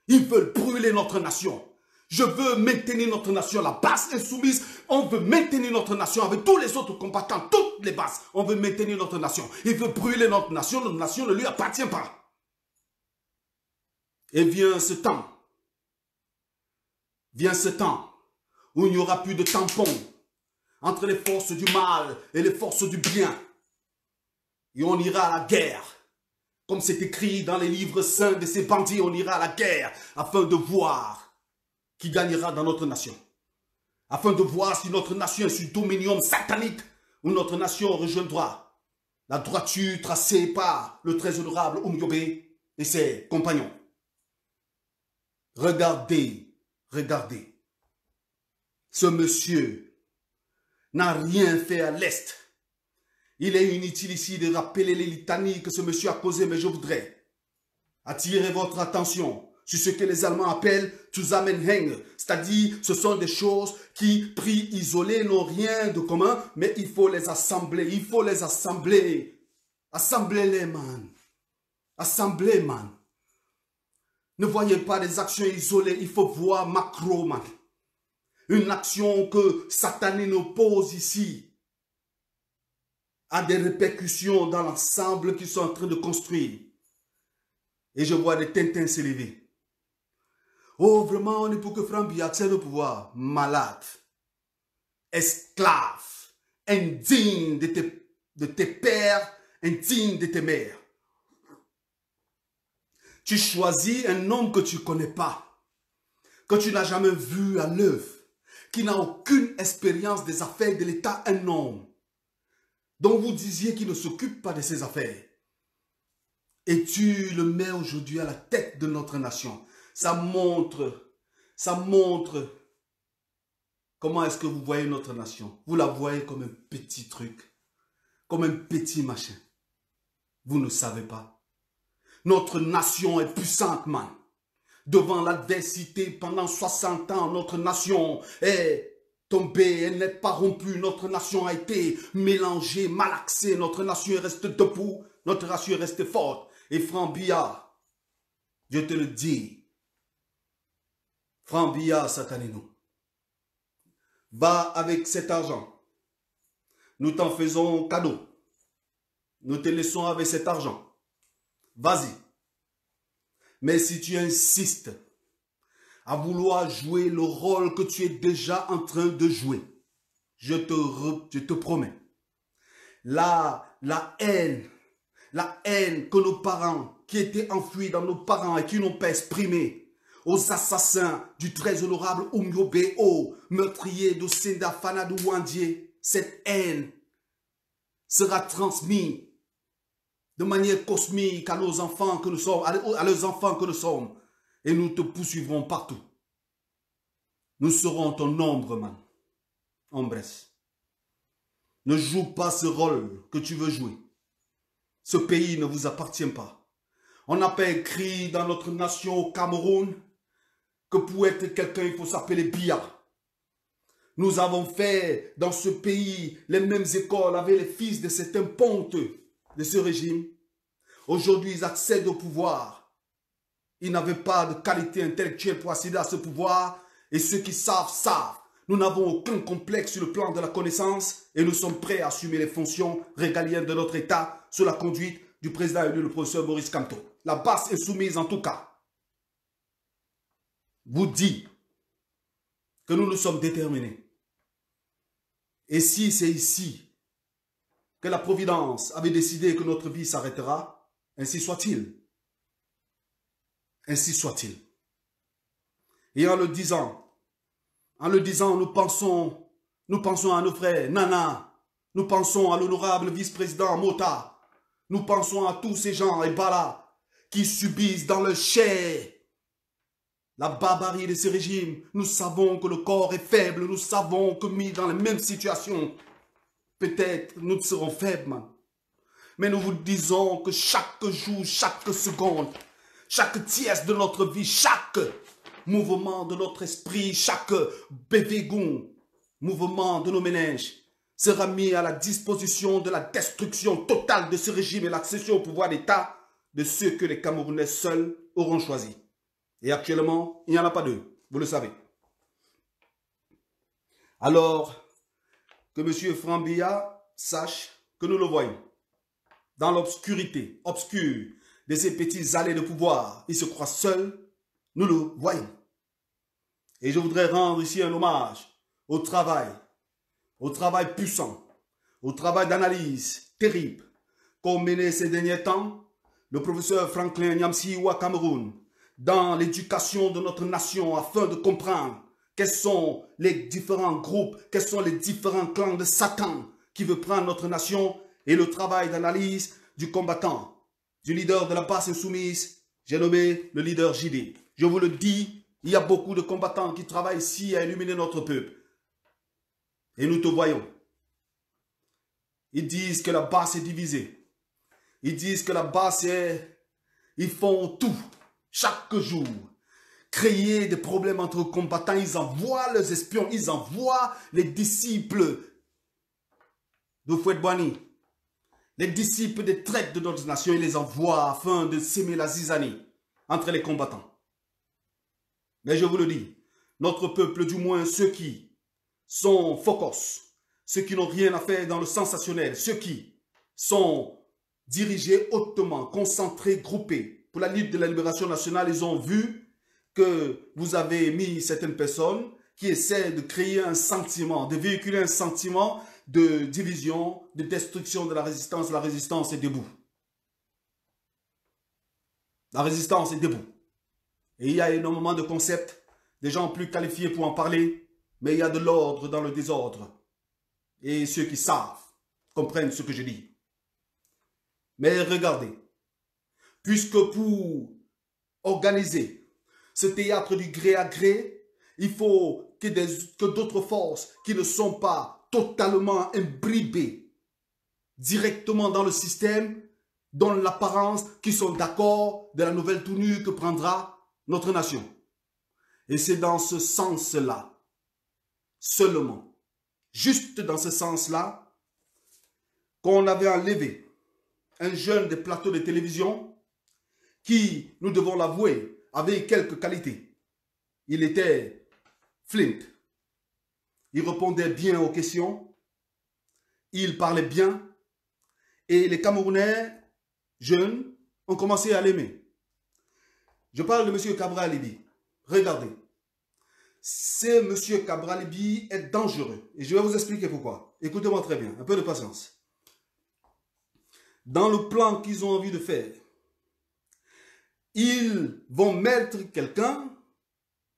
Ils veulent brûler notre nation. Je veux maintenir notre nation, la base insoumise. On veut maintenir notre nation avec tous les autres combattants, toutes les bases. On veut maintenir notre nation. Il veut brûler notre nation ne lui appartient pas. Et vient ce temps où il n'y aura plus de tampon entre les forces du mal et les forces du bien. Et on ira à la guerre. Comme c'est écrit dans les livres saints de ces bandits, on ira à la guerre afin de voir qui gagnera dans notre nation. Afin de voir si notre nation est sous dominion satanique ou notre nation rejoindra la droiture tracée par le très honorable Oumyobé et ses compagnons. Regardez, regardez. Ce monsieur n'a rien fait à l'Est. Il est inutile ici de rappeler les litanies que ce monsieur a causées, mais je voudrais attirer votre attention sur ce que les Allemands appellent Zusammenhänge, c'est-à-dire ce sont des choses qui, pris isolés, n'ont rien de commun, mais il faut les assembler, il faut les assembler. Assemblez-les, man. Assemblez, man. Ne voyez pas des actions isolées, il faut voir macro, man. Une action que Satané nous pose ici a des répercussions dans l'ensemble qu'ils sont en train de construire. Et je vois des Tintins s'élever. Oh, vraiment, on est pour que Frambi accède au pouvoir. Malade. Esclave. Indigne de tes pères, indigne de tes mères. Tu choisis un homme que tu ne connais pas, que tu n'as jamais vu à l'œuvre, qui n'a aucune expérience des affaires de l'État, un homme dont vous disiez qu'il ne s'occupe pas de ses affaires. Et tu le mets aujourd'hui à la tête de notre nation. Ça montre comment est-ce que vous voyez notre nation. Vous la voyez comme un petit truc, comme un petit machin. Vous ne savez pas. Notre nation est puissante, man. Devant l'adversité, pendant 60 ans, notre nation est tombée, elle n'est pas rompue. Notre nation a été mélangée, malaxée. Notre nation est restée debout, notre nation est restée forte. Et Franck Biya, je te le dis, Franck Biya, Satanéno, va avec cet argent. Nous t'en faisons cadeau. Nous te laissons avec cet argent. Vas-y. Mais si tu insistes à vouloir jouer le rôle que tu es déjà en train de jouer, je te promets, la haine que nos parents, qui étaient enfouis dans nos parents et qui n'ont pas exprimé aux assassins du très honorable Oumyobé, meurtrier de Senda Fanadou Wandie, cette haine sera transmise de manière cosmique à nos enfants que nous sommes, à leurs enfants que nous sommes, et nous te poursuivrons partout. Nous serons ton ombre, man. Ombres. Ne joue pas ce rôle que tu veux jouer. Ce pays ne vous appartient pas. On n'a pas écrit dans notre nation au Cameroun que pour être quelqu'un, il faut s'appeler Biya. Nous avons fait dans ce pays les mêmes écoles avec les fils de certains pontes de ce régime. Aujourd'hui, ils accèdent au pouvoir. Ils n'avaient pas de qualité intellectuelle pour accéder à ce pouvoir. Et ceux qui savent, savent. Nous n'avons aucun complexe sur le plan de la connaissance et nous sommes prêts à assumer les fonctions régaliennes de notre État sous la conduite du président élu, le professeur Maurice Kamto. La base insoumise, en tout cas, vous dit que nous sommes déterminés. Et si c'est ici que la Providence avait décidé que notre vie s'arrêtera, ainsi soit-il. Ainsi soit-il. Et en le disant, nous pensons à nos frères Nana, nous pensons à l'honorable vice-président Mota, nous pensons à tous ces gens et Bala qui subissent dans leur chair la barbarie de ce régime. Nous savons que le corps est faible, nous savons que mis dans les mêmes situations, peut-être nous serons faibles, man. Mais nous vous disons que chaque jour, chaque seconde, chaque tiers de notre vie, chaque mouvement de notre esprit, chaque bévégon, mouvement de nos méninges sera mis à la disposition de la destruction totale de ce régime et l'accession au pouvoir d'État de ceux que les Camerounais seuls auront choisi. Et actuellement, il n'y en a pas deux, vous le savez. Alors, que M. Frambia sache que nous le voyons. Dans l'obscurité, obscure de ces petits allées de pouvoir, il se croit seul, nous le voyons. Et je voudrais rendre ici un hommage au travail puissant, au travail d'analyse terrible qu'ont mené ces derniers temps le professeur Franklin Nyamsi-Wa Cameroun dans l'éducation de notre nation afin de comprendre quels sont les différents groupes, quels sont les différents clans de Satan qui veut prendre notre nation et le travail d'analyse du combattant, du leader de la base insoumise, j'ai nommé le leader JD. Je vous le dis, il y a beaucoup de combattants qui travaillent ici à illuminer notre peuple. Et nous te voyons. Ils disent que la base est divisée. Ils disent que la base est... Ils font tout, chaque jour. Créer des problèmes entre combattants. Ils envoient leurs espions. Ils envoient les disciples de Fouet-Boigny. Les disciples des traîtres de notre nation. Ils les envoient afin de s'aimer la zizanie entre les combattants. Mais je vous le dis, notre peuple, du moins ceux qui sont focus, ceux qui n'ont rien à faire dans le sensationnel, ceux qui sont dirigés hautement, concentrés, groupés pour la lutte de la libération nationale, ils ont vu que vous avez mis certaines personnes qui essaient de créer un sentiment, de véhiculer un sentiment de division, de destruction de la résistance. La résistance est debout. La résistance est debout. Et il y a énormément de concepts, des gens plus qualifiés pour en parler, mais il y a de l'ordre dans le désordre. Et ceux qui savent comprennent ce que je dis. Mais regardez, puisque pour organiser ce théâtre du gré à gré, il faut que d'autres forces qui ne sont pas totalement imbibées directement dans le système donnent l'apparence qu'ils sont d'accord de la nouvelle tournure que prendra notre nation. Et c'est dans ce sens-là, seulement, juste dans ce sens-là, qu'on avait enlevé un jeune des plateaux de télévision qui, nous devons l'avouer, avait quelques qualités. Il était Flint. Il répondait bien aux questions. Il parlait bien. Et les Camerounais jeunes ont commencé à l'aimer. Je parle de M. Cabral Libby. Regardez. Ce M. Cabral Libby est dangereux. Et je vais vous expliquer pourquoi. Écoutez-moi très bien. Un peu de patience. Dans le plan qu'ils ont envie de faire, ils vont mettre quelqu'un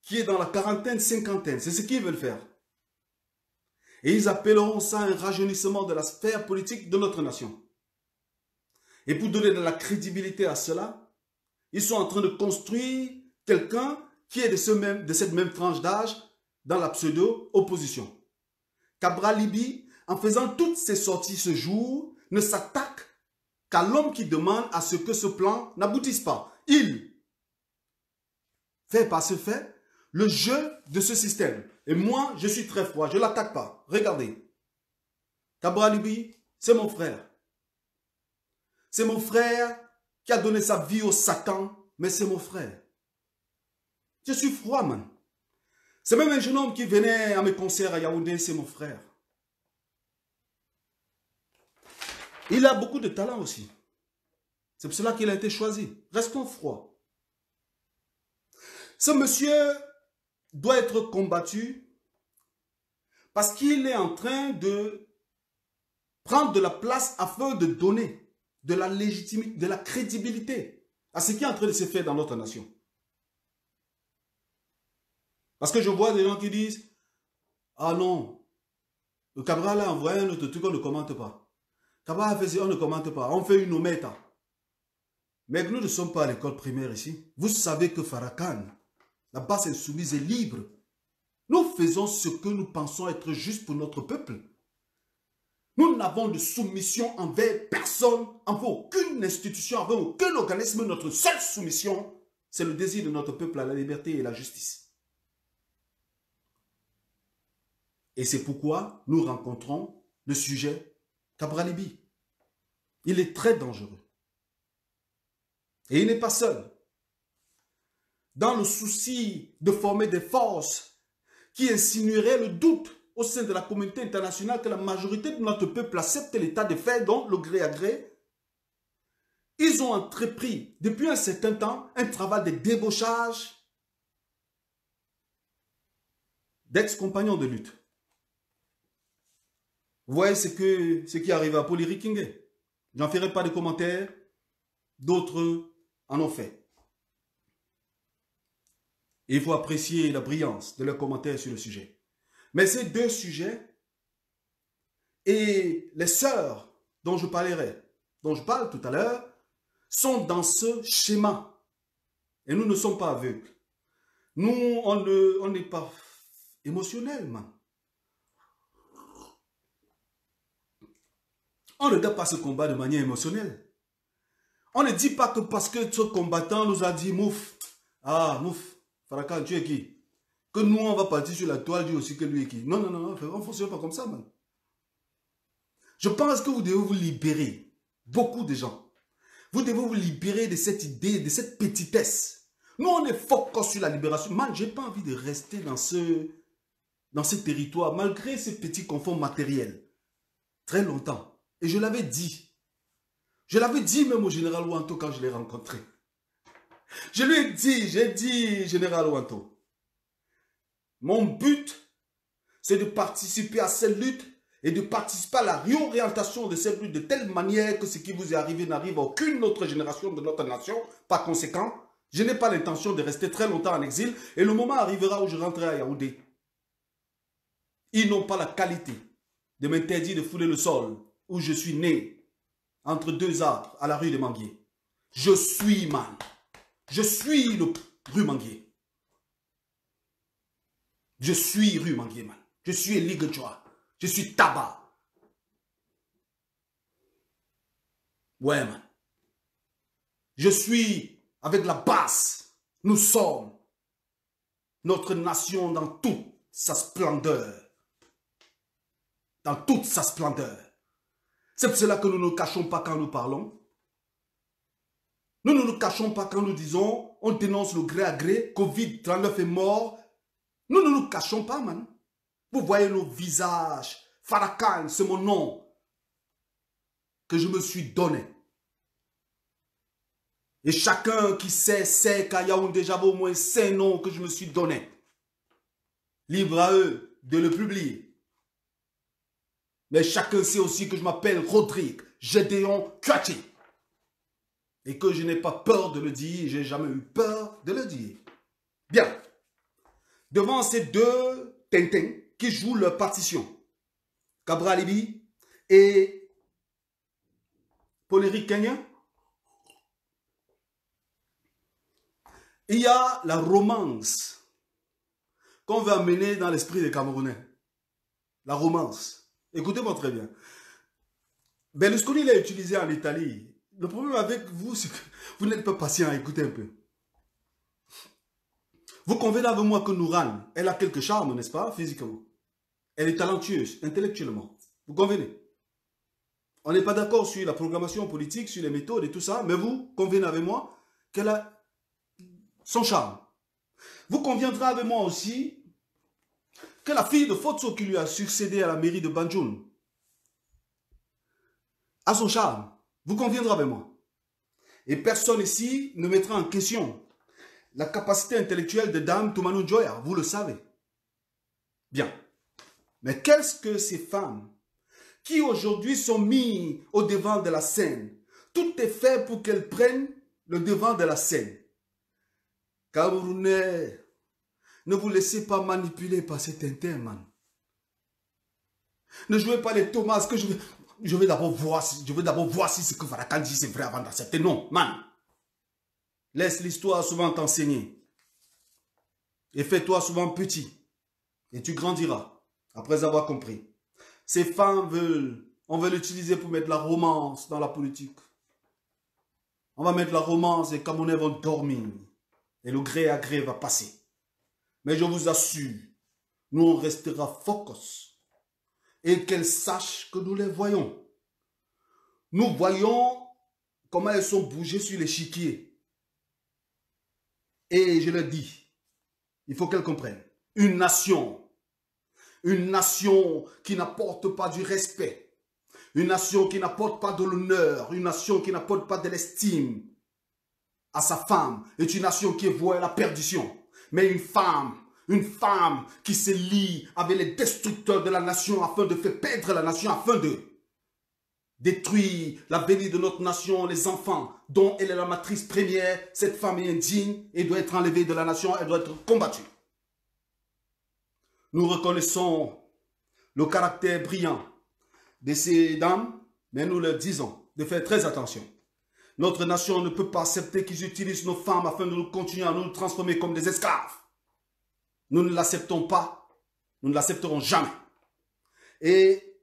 qui est dans la quarantaine, cinquantaine. C'est ce qu'ils veulent faire. Et ils appelleront ça un rajeunissement de la sphère politique de notre nation. Et pour donner de la crédibilité à cela, ils sont en train de construire quelqu'un qui est de cette même tranche d'âge dans la pseudo-opposition. Cabral Libby, en faisant toutes ces sorties ce jour, ne s'attaque qu'à l'homme qui demande à ce que ce plan n'aboutisse pas. Il fait par ce fait le jeu de ce système. Et moi, je suis très froid, je ne l'attaque pas. Regardez. Cabral Libby, c'est mon frère. C'est mon frère qui a donné sa vie au Satan, mais c'est mon frère. Je suis froid, man. C'est même un jeune homme qui venait à mes concerts à Yaoundé, c'est mon frère. Il a beaucoup de talent aussi. C'est pour cela qu'il a été choisi. Restons froids. Ce monsieur doit être combattu parce qu'il est en train de prendre de la place afin de donner de la légitimité, de la crédibilité à ce qui est en train de se faire dans notre nation. Parce que je vois des gens qui disent « Ah non, le Cabral a envoyé un autre truc, on ne commente pas. Cabral a fait ça, on ne commente pas. On fait une ométa. » Mais nous ne sommes pas à l'école primaire ici. Vous savez que Farrakhan La base insoumise est libre. Nous faisons ce que nous pensons être juste pour notre peuple. Nous n'avons de soumission envers personne, envers aucune institution, envers aucun organisme. Notre seule soumission, c'est le désir de notre peuple à la liberté et la justice. Et c'est pourquoi nous rencontrons le sujet Cabral Libye. Il est très dangereux. Et il n'est pas seul. Dans le souci de former des forces qui insinueraient le doute au sein de la communauté internationale que la majorité de notre peuple accepte l'état de fait, donc le gré à gré, ils ont entrepris depuis un certain temps un travail de débauchage d'ex-compagnons de lutte. Vous voyez ce qui arrive à Paul Rikingue. J'en ferai pas de commentaires, d'autres en ont fait. Et il faut apprécier la brillance de leurs commentaires sur le sujet. Mais ces deux sujets et les sœurs dont je parle tout à l'heure, sont dans ce schéma. Et nous ne sommes pas aveugles. Nous, on n'est pas émotionnel, man. On ne donne pas ce combat de manière émotionnelle. On ne dit pas que parce que ce combattant nous a dit mouf. Ah, mouf, Farrakhan, tu es qui? Que nous, on va partir sur la toile, dit aussi que lui est qui? Non, non, non, on ne fonctionne pas comme ça, man. Je pense que vous devez vous libérer. Beaucoup de gens. Vous devez vous libérer de cette idée, de cette petitesse. Nous, on est focus sur la libération. Man, je n'ai pas envie de rester dans ce territoire, malgré ces petits conforts matériels. Très longtemps. Et je l'avais dit. Je l'avais dit même au général Ouanto quand je l'ai rencontré. Je lui ai dit, j'ai dit, général Ouanto, mon but, c'est de participer à cette lutte et de participer à la réorientation de cette lutte de telle manière que ce qui vous est arrivé n'arrive à aucune autre génération de notre nation. Par conséquent, je n'ai pas l'intention de rester très longtemps en exil et le moment arrivera où je rentrerai à Yaoundé. Ils n'ont pas la qualité de m'interdire de fouler le sol où je suis né, entre deux arbres, à la rue de Manguier. Je suis, man. Je suis le rue Manguier. Je suis rue Manguier, man. Je suis Ligue Joie. Je suis tabac. Ouais, man. Je suis avec la basse. Nous sommes notre nation dans toute sa splendeur. Dans toute sa splendeur. C'est pour cela que nous ne nous cachons pas quand nous parlons. Nous ne nous cachons pas quand nous disons, on dénonce le gré à gré, Covid-19 est mort. Nous ne nous cachons pas, man. Vous voyez nos visages. Farrakhan, c'est mon nom que je me suis donné. Et chacun qui sait qu'à Yaoundé, j'avais au moins 5 noms que je me suis donné. Libre à eux de le publier. Mais chacun sait aussi que je m'appelle Rodrigue Gédéon Kouachi. Et que je n'ai pas peur de le dire, je n'ai jamais eu peur de le dire. Bien. Devant ces deux Tintins qui jouent leur partition, Cabral Libye et Paul Kenya, il y a la romance qu'on veut amener dans l'esprit des Camerounais. La romance. Écoutez-moi très bien. Berlusconi l'a utilisé en Italie. Le problème avec vous, c'est que vous n'êtes pas patient. Écoutez un peu. Vous convenez avec moi que Nourane, elle a quelques charmes, n'est-ce pas, physiquement. Elle est talentueuse, intellectuellement. Vous convenez? On n'est pas d'accord sur la programmation politique, sur les méthodes et tout ça, mais vous convenez avec moi qu'elle a son charme. Vous conviendrez avec moi aussi que la fille de Fotso qui lui a succédé à la mairie de Banjul a son charme. Vous conviendrez avec moi. Et personne ici ne mettra en question la capacité intellectuelle de Dame Toumani Joya. Vous le savez. Bien. Mais qu'est-ce que ces femmes qui aujourd'hui sont mises au devant de la scène? Tout est fait pour qu'elles prennent le devant de la scène. Camerounais, ne vous laissez pas manipuler par ces Tintins, man. Ne jouez pas les Thomas que je vais d'abord voir si ce que Farrakhan dit c'est vrai avant d'accepter. Non, man. Laisse l'histoire souvent t'enseigner. et fais-toi souvent petit. Et tu grandiras, après avoir compris. Ces femmes on veut l'utiliser pour mettre la romance dans la politique. On va mettre la romance et les Camerounais vont dormir. Et le gré à gré va passer. Mais je vous assure, nous on restera focus. Et qu'elles sachent que nous les voyons. Nous voyons comment elles sont bougées sur l'échiquier. Et je le dis, il faut qu'elles comprennent. Une nation qui n'apporte pas du respect, une nation qui n'apporte pas de l'honneur, une nation qui n'apporte pas de l'estime à sa femme, est une nation qui est vouée à la perdition. Mais une femme qui se lie avec les destructeurs de la nation afin de faire perdre la nation, afin de détruire l'avenir de notre nation, les enfants dont elle est la matrice première, cette femme est indigne et doit être enlevée de la nation, elle doit être combattue. Nous reconnaissons le caractère brillant de ces dames, mais nous leur disons de faire très attention. Notre nation ne peut pas accepter qu'ils utilisent nos femmes afin de nous continuer à nous transformer comme des esclaves. Nous ne l'acceptons pas, nous ne l'accepterons jamais. Et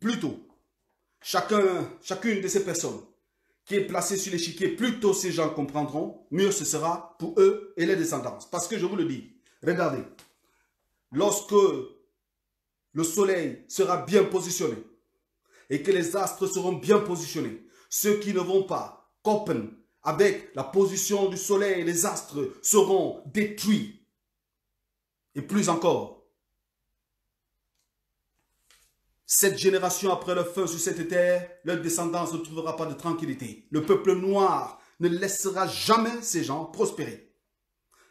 plutôt, chacune de ces personnes qui est placée sur l'échiquier, plus tôt ces gens comprendront, mieux ce sera pour eux et les descendants. Parce que je vous le dis, regardez, lorsque le soleil sera bien positionné et que les astres seront bien positionnés, ceux qui ne vont pas copen avec la position du soleil et les astres seront détruits. Et plus encore, cette génération après le feu sur cette terre, leur descendance ne trouvera pas de tranquillité. Le peuple noir ne laissera jamais ces gens prospérer.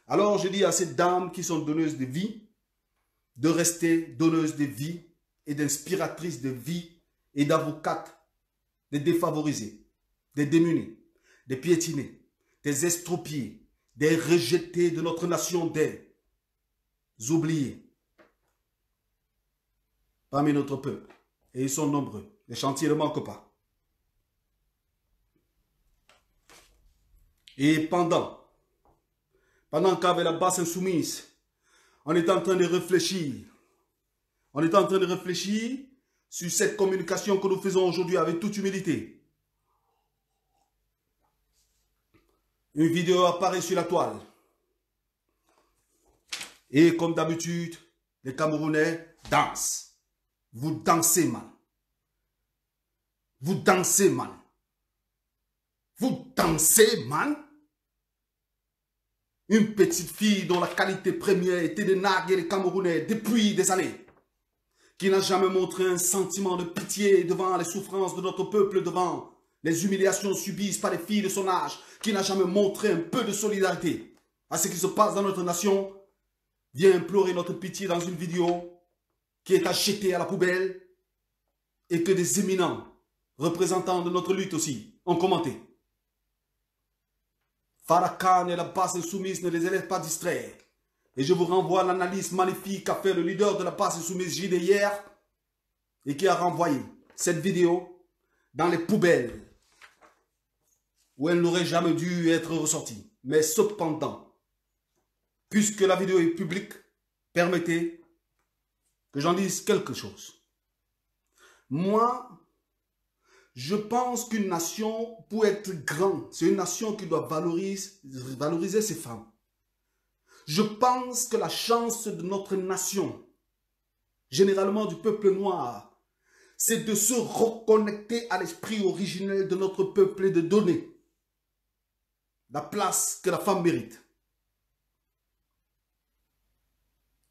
Alors je dis à ces dames qui sont donneuses de vie, de rester donneuses de vie et d'inspiratrices de vie et d'avocates, des défavorisés, des démunis, des piétinés, des estropiés, des rejetés de notre nation, des oubliés parmi notre peuple. Et ils sont nombreux. Les chantiers ne manquent pas. Et pendant qu'avec la basse insoumise, on est en train de réfléchir. On est en train de réfléchir sur cette communication que nous faisons aujourd'hui avec toute humilité. Une vidéo apparaît sur la toile. Et comme d'habitude, les Camerounais dansent. Vous dansez mal. Vous dansez mal. Vous dansez mal. Une petite fille dont la qualité première était de narguer les Camerounais depuis des années, qui n'a jamais montré un sentiment de pitié devant les souffrances de notre peuple, devant les humiliations subies par les filles de son âge, qui n'a jamais montré un peu de solidarité à ce qui se passe dans notre nation, vient implorer notre pitié dans une vidéo qui est à jeter à la poubelle et que des éminents représentants de notre lutte aussi ont commenté. Farrakhan et la base insoumise ne les laissent pas distraire. Et je vous renvoie à l'analyse magnifique qu'a fait le leader de la base insoumise JD hier et qui a renvoyé cette vidéo dans les poubelles où elle n'aurait jamais dû être ressortie. Mais cependant, puisque la vidéo est publique, permettez que j'en dise quelque chose. Moi, je pense qu'une nation, pour être grande, c'est une nation qui doit valoriser ses femmes. Je pense que la chance de notre nation, généralement du peuple noir, c'est de se reconnecter à l'esprit originel de notre peuple et de donner la place que la femme mérite,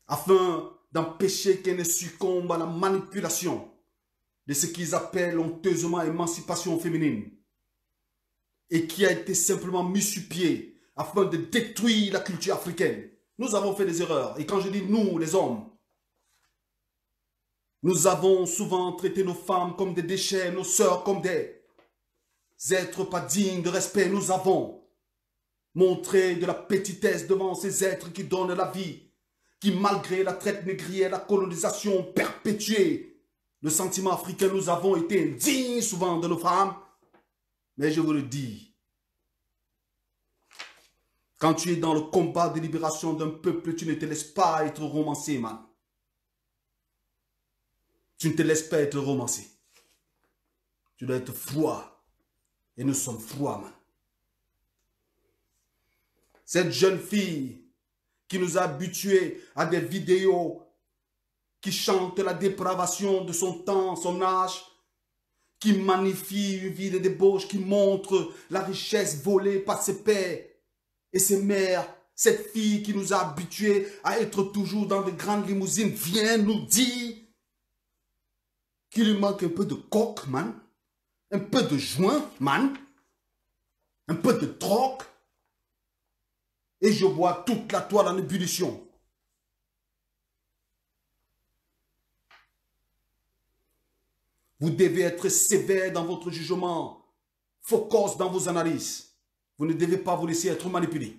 afin d'empêcher qu'elle ne succombe à la manipulation de ce qu'ils appellent honteusement émancipation féminine et qui a été simplement mis sur pied afin de détruire la culture africaine. Nous avons fait des erreurs et quand je dis nous, les hommes, nous avons souvent traité nos femmes comme des déchets, nos sœurs comme des êtres pas dignes de respect. Nous avons montré de la petitesse devant ces êtres qui donnent la vie, qui malgré la traite négrière, la colonisation perpétuée, le sentiment africain, nous avons été indignes souvent de nos femmes. Mais je vous le dis, Quand tu es dans le combat de libération d'un peuple, tu ne te laisses pas être romancé, man. Tu ne te laisses pas être romancé. Tu dois être froid. Et nous sommes froids, man. Cette jeune fille qui nous a habitués à des vidéos qui chantent la dépravation de son temps, son âge, qui magnifie une vie de débauche, qui montre la richesse volée par ses pères et ses mères. Cette fille qui nous a habitués à être toujours dans de grandes limousines vient nous dire qu'il lui manque un peu de coke, man, un peu de joint, man, un peu de drogue. Et je vois toute la toile en ébullition. Vous devez être sévère dans votre jugement, focus dans vos analyses. Vous ne devez pas vous laisser être manipulé.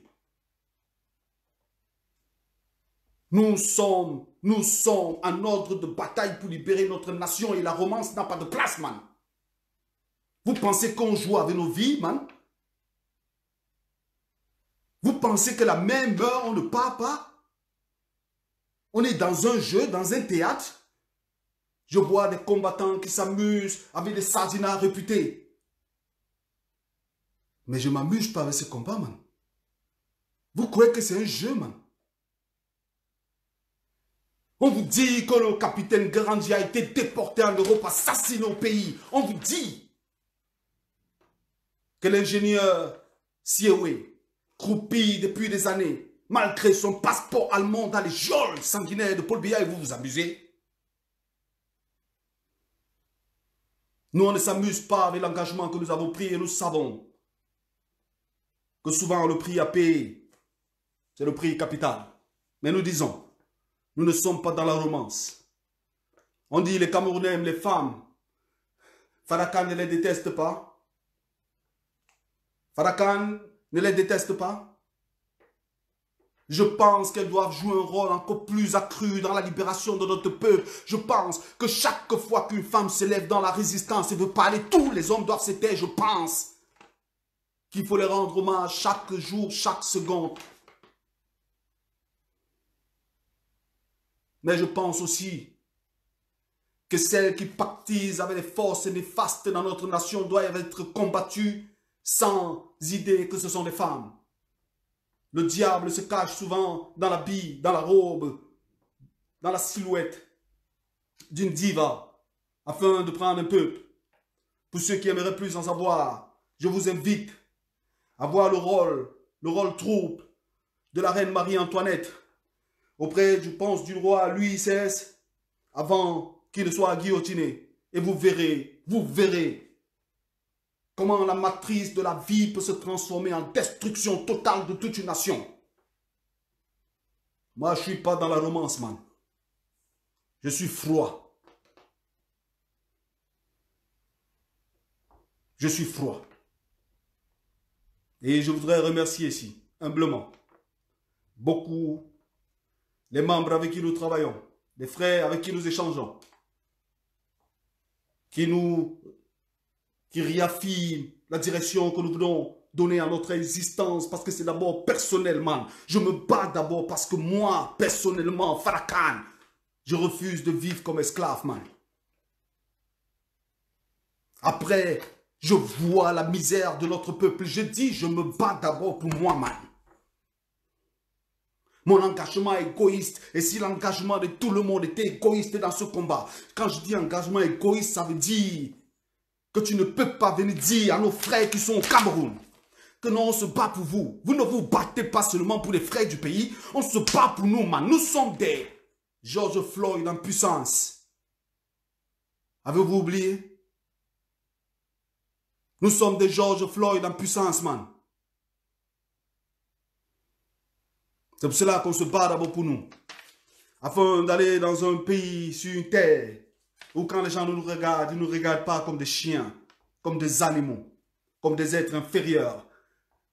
Nous sommes en ordre de bataille pour libérer notre nation et la romance n'a pas de place, man. Vous pensez qu'on joue avec nos vies, man? Vous pensez que la même heure, on ne part pas? On est dans un jeu, dans un théâtre. Je vois des combattants qui s'amusent avec des sardinats réputés. Mais je ne m'amuse pas avec ce combat, man. Vous croyez que c'est un jeu, man? On vous dit que le capitaine Grandi a été déporté en Europe, assassiné au pays. On vous dit que l'ingénieur Siewe croupit depuis des années, malgré son passeport allemand dans les geôles sanguinaires de Paul Biya, et vous vous amusez. Nous, on ne s'amuse pas avec l'engagement que nous avons pris et nous savons que souvent le prix à payer, c'est le prix capital. Mais nous disons, nous ne sommes pas dans la romance. On dit les Camerounais aiment les femmes. Farrakhan ne les déteste pas. Farrakhan ne les déteste pas. Je pense qu'elles doivent jouer un rôle encore plus accru dans la libération de notre peuple. Je pense que chaque fois qu'une femme se lève dans la résistance et veut parler, tous les hommes doivent se taire. Je pense qu'il faut les rendre hommage chaque jour, chaque seconde. Mais je pense aussi que celles qui pactisent avec les forces néfastes dans notre nation doivent être combattues sans idée que ce sont des femmes. Le diable se cache souvent dans l'habit, dans la robe, dans la silhouette d'une diva, afin de prendre un peuple. Pour ceux qui aimeraient plus en savoir, je vous invite à voir le rôle trouble de la reine Marie-Antoinette auprès, je pense, du roi Louis XVI, avant qu'il ne soit guillotiné. Et vous verrez comment la matrice de la vie peut se transformer en destruction totale de toute une nation. Moi, je ne suis pas dans la romance, man. Je suis froid. Je suis froid. Et je voudrais remercier ici, humblement, beaucoup les membres avec qui nous travaillons, les frères avec qui nous échangeons, qui réaffirment la direction que nous voulons donner à notre existence, parce que c'est d'abord personnellement. Je me bats d'abord parce que moi, personnellement, Farrakhan, je refuse de vivre comme esclave, man. Après, je vois la misère de notre peuple. Je dis, je me bats d'abord pour moi, man. Mon engagement est égoïste. Et si l'engagement de tout le monde était égoïste dans ce combat, quand je dis engagement égoïste, ça veut dire que tu ne peux pas venir dire à nos frères qui sont au Cameroun que non, on se bat pour vous. Vous ne vous battez pas seulement pour les frères du pays, on se bat pour nous, man. Nous sommes des George Floyd en puissance. Avez-vous oublié? Nous sommes des George Floyd en puissance, man. C'est pour cela qu'on se bat d'abord pour nous. Afin d'aller dans un pays, sur une terre, où quand les gens nous regardent, ils ne nous regardent pas comme des chiens, comme des animaux, comme des êtres inférieurs.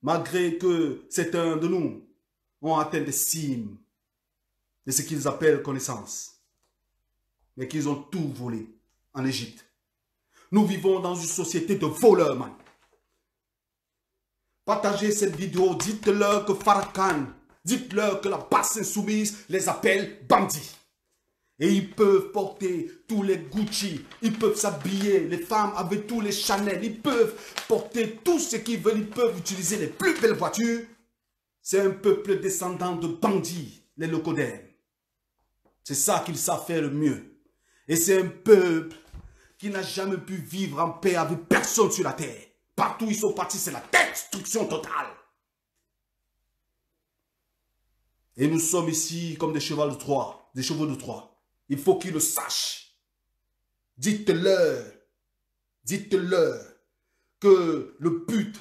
Malgré que certains de nous ont atteint des cimes de ce qu'ils appellent connaissance. Mais qu'ils ont tout volé en Égypte. Nous vivons dans une société de voleurs, man. Partagez cette vidéo, dites-leur que Farrakhan, dites-leur que la basse insoumise les appelle bandits. Et ils peuvent porter tous les Gucci, ils peuvent s'habiller, les femmes avec tous les Chanel, ils peuvent porter tout ce qu'ils veulent, ils peuvent utiliser les plus belles voitures. C'est un peuple descendant de bandits, les Lokodem. C'est ça qu'ils savent faire le mieux. Et c'est un peuple qui n'a jamais pu vivre en paix avec personne sur la terre. Partout où ils sont partis, c'est la destruction totale. Et nous sommes ici comme des chevaux de Troie, Il faut qu'ils le sachent. Dites-leur que le but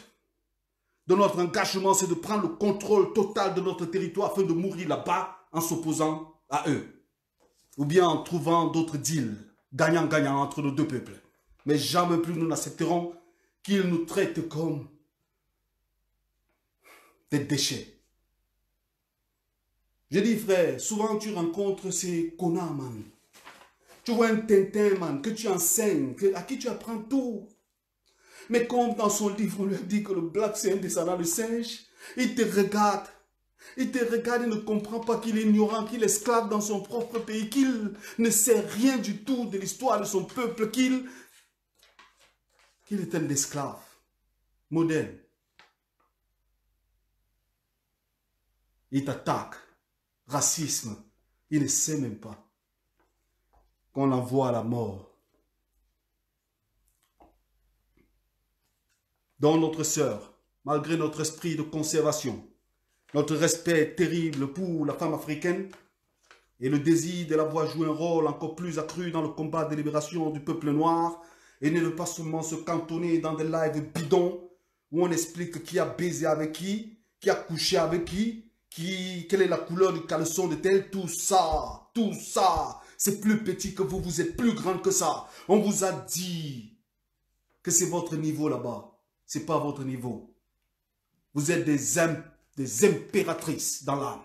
de notre engagement, c'est de prendre le contrôle total de notre territoire afin de mourir là-bas en s'opposant à eux. Ou bien en trouvant d'autres deals, gagnant-gagnant entre nos deux peuples. Mais jamais plus nous n'accepterons qu'ils nous traitent comme des déchets. Je dis, frère, souvent tu rencontres ces connards, man. Tu vois un Tintin, man, que tu enseignes, à qui tu apprends tout. Mais comme dans son livre, on lui dit que le black, c'est un descendant de singe, il te regarde. Il te regarde et ne comprend pas qu'il est ignorant, qu'il est esclave dans son propre pays, qu'il ne sait rien du tout de l'histoire de son peuple, qu'il est un esclave moderne. Il t'attaque. Racisme. Il ne sait même pas qu'on l'envoie à la mort. Dans notre sœur, malgré notre esprit de conservation, notre respect terrible pour la femme africaine et le désir de la voir jouer un rôle encore plus accru dans le combat de libération du peuple noir et ne pas seulement se cantonner dans des lives bidons où on explique qui a baisé avec qui a couché avec quelle est la couleur du caleçon de tel, tout ça, c'est plus petit que vous, vous êtes plus grand que ça. On vous a dit que c'est votre niveau là-bas, c'est pas votre niveau. Vous êtes des impératrices dans l'âme.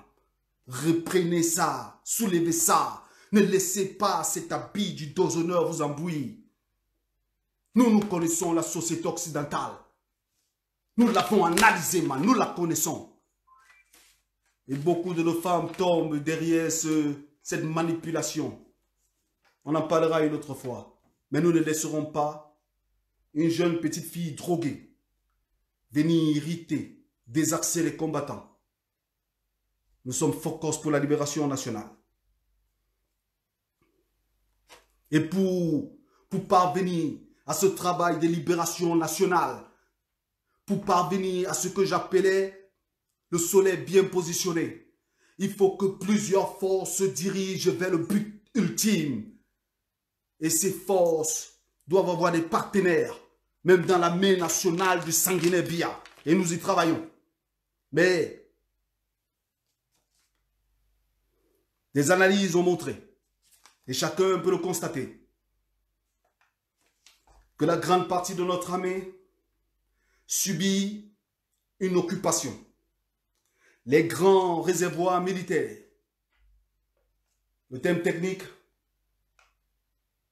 Reprenez ça, soulevez ça. Ne laissez pas cet habit du déshonneur vous embrouiller. Nous connaissons la société occidentale. Nous l'avons analysée, man. Nous la connaissons. Et beaucoup de nos femmes tombent derrière cette manipulation. On en parlera une autre fois. Mais nous ne laisserons pas une jeune petite fille droguée venir irriter, désaxer les combattants. Nous sommes focus pour la libération nationale. Et pour parvenir à ce travail de libération nationale, pour parvenir à ce que j'appelais le soleil bien positionné, il faut que plusieurs forces se dirigent vers le but ultime. Et ces forces doivent avoir des partenaires, même dans la main nationale du sanguinaire Biya. Et nous y travaillons. Mais des analyses ont montré, et chacun peut le constater, que la grande partie de notre armée subit une occupation. Les grands réservoirs militaires, le thème technique,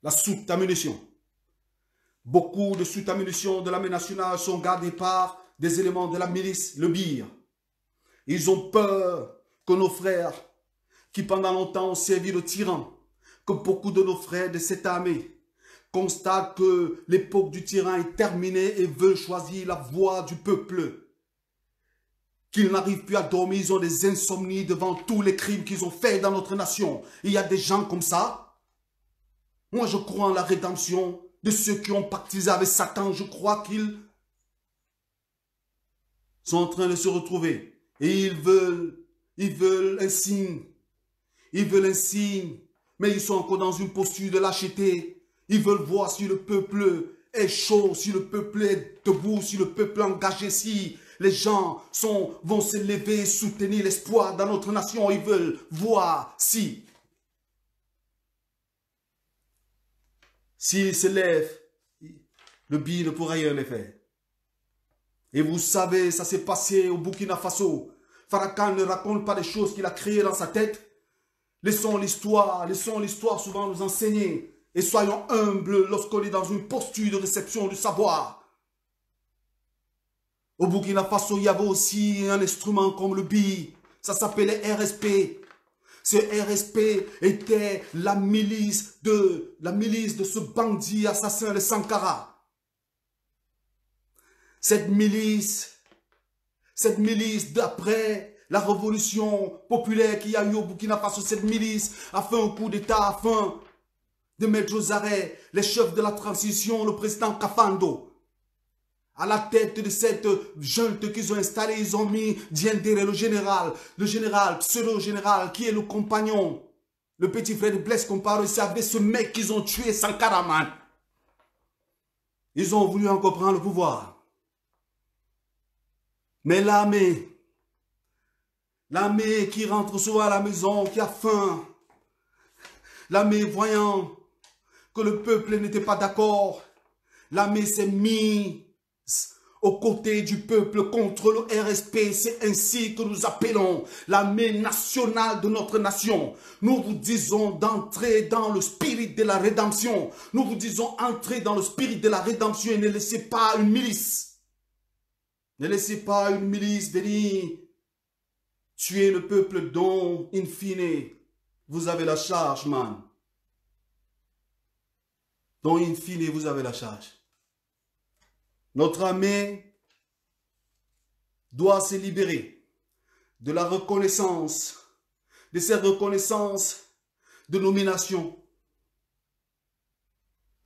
la soute à munitions. Beaucoup de soutes à munitions de l'armée nationale sont gardées par des éléments de la milice, le BIR. Ils ont peur que nos frères, qui pendant longtemps ont servi le tyran, que beaucoup de nos frères de cette armée constatent que l'époque du tyran est terminée et veulent choisir la voie du peuple. Qu'ils n'arrivent plus à dormir, ils ont des insomnies devant tous les crimes qu'ils ont faits dans notre nation. Il y a des gens comme ça. Moi, je crois en la rédemption de ceux qui ont pactisé avec Satan. Je crois qu'ils sont en train de se retrouver. Et ils veulent un signe. Ils veulent un signe. Mais ils sont encore dans une posture de lâcheté. Ils veulent voir si le peuple est chaud, si le peuple est debout, si le peuple est engagé, si les gens vont se lever et soutenir l'espoir dans notre nation. Ils veulent voir si s'ils se lèvent, le BIR ne pourra rien les faire. Et vous savez, ça s'est passé au Burkina Faso. Farrakhan ne raconte pas des choses qu'il a créées dans sa tête. Laissons l'histoire souvent nous enseigner. Et soyons humbles lorsqu'on est dans une posture de réception du savoir. Au Burkina Faso, il y avait aussi un instrument comme le bi. Ça s'appelait RSP. Ce RSP était la milice de ce bandit assassin, le Sankara. Cette milice d'après la révolution populaire qu'il y a eu au Burkina Faso, cette milice a fait un coup d'État afin de mettre aux arrêts les chefs de la transition, le président Kafando. À la tête de cette junte qu'ils ont installée, ils ont mis Diendéré, le général, pseudo-général, qui est le compagnon, le petit frère de Blaise Compaoré. C'est avec ce mec qu'ils ont tué Sankara, man. Ils ont voulu encore prendre le pouvoir. Mais l'armée qui rentre souvent à la maison, qui a faim, l'armée voyant que le peuple n'était pas d'accord, l'armée s'est mise aux côtés du peuple contre le RSP. C'est ainsi que nous appelons l'armée nationale de notre nation. Nous vous disons d'entrer dans le spirit de la rédemption. Nous vous disons entrez dans le spirit de la rédemption et ne laissez pas une milice. Ne laissez pas une milice venir tuer le peuple dont, in fine, vous avez la charge, man. Dont, in fine, vous avez la charge. Notre armée doit se libérer de la reconnaissance, de cette reconnaissance de nomination.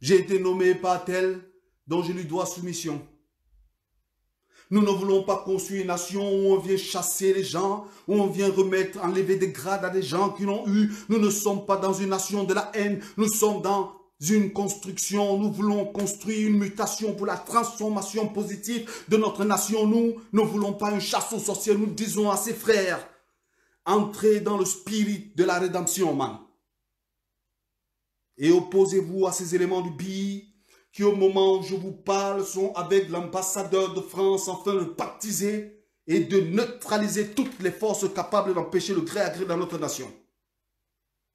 J'ai été nommé par tel dont je lui dois soumission. Nous ne voulons pas construire une nation où on vient chasser les gens, où on vient enlever des grades à des gens qui l'ont eu. Nous ne sommes pas dans une nation de la haine, nous sommes dans une construction. Nous voulons construire une mutation pour la transformation positive de notre nation. Nous ne voulons pas une chasse aux sorciers. Nous disons à ses frères, entrez dans le spirit de la rédemption, man. Et opposez-vous à ces éléments du BI qui, au moment où je vous parle, sont avec l'ambassadeur de France afin de baptiser et de neutraliser toutes les forces capables d'empêcher le gré à gré dans notre nation.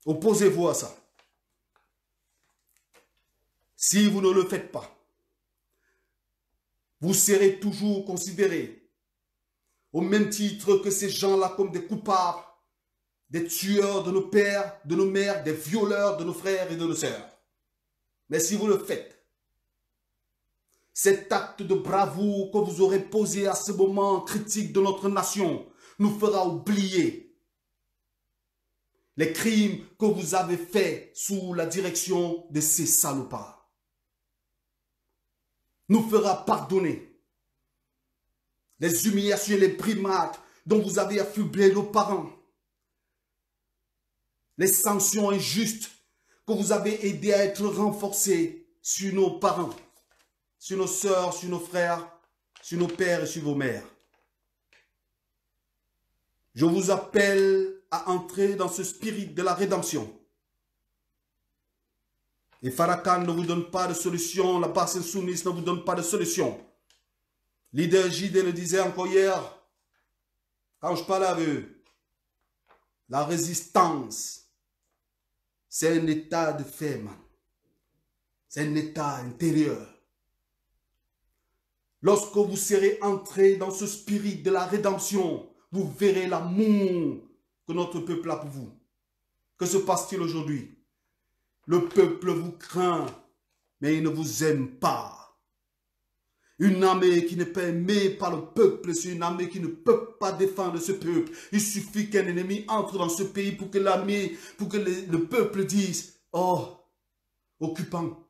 Opposez-vous à ça. Si vous ne le faites pas, vous serez toujours considérés au même titre que ces gens-là comme des coupables, des tueurs de nos pères, de nos mères, des violeurs de nos frères et de nos sœurs. Mais si vous le faites, cet acte de bravoure que vous aurez posé à ce moment critique de notre nation nous fera oublier les crimes que vous avez faits sous la direction de ces salopards. Nous fera pardonner les humiliations et les primates dont vous avez affublé nos parents, les sanctions injustes que vous avez aidé à être renforcées sur nos parents, sur nos sœurs, sur nos frères, sur nos pères et sur vos mères. Je vous appelle à entrer dans ce spirit de la rédemption. Et Farrakhan ne vous donne pas de solution, la base insoumise ne vous donne pas de solution. Leader JD le disait encore hier, quand je parlais avec eux, la résistance, c'est un état de fait, man. C'est un état intérieur. Lorsque vous serez entré dans ce spirit de la rédemption, vous verrez l'amour que notre peuple a pour vous. Que se passe-t-il aujourd'hui? Le peuple vous craint, mais il ne vous aime pas. Une armée qui n'est pas aimée par le peuple, c'est une armée qui ne peut pas défendre ce peuple. Il suffit qu'un ennemi entre dans ce pays pour que l'armée, pour que le peuple dise, oh, occupants,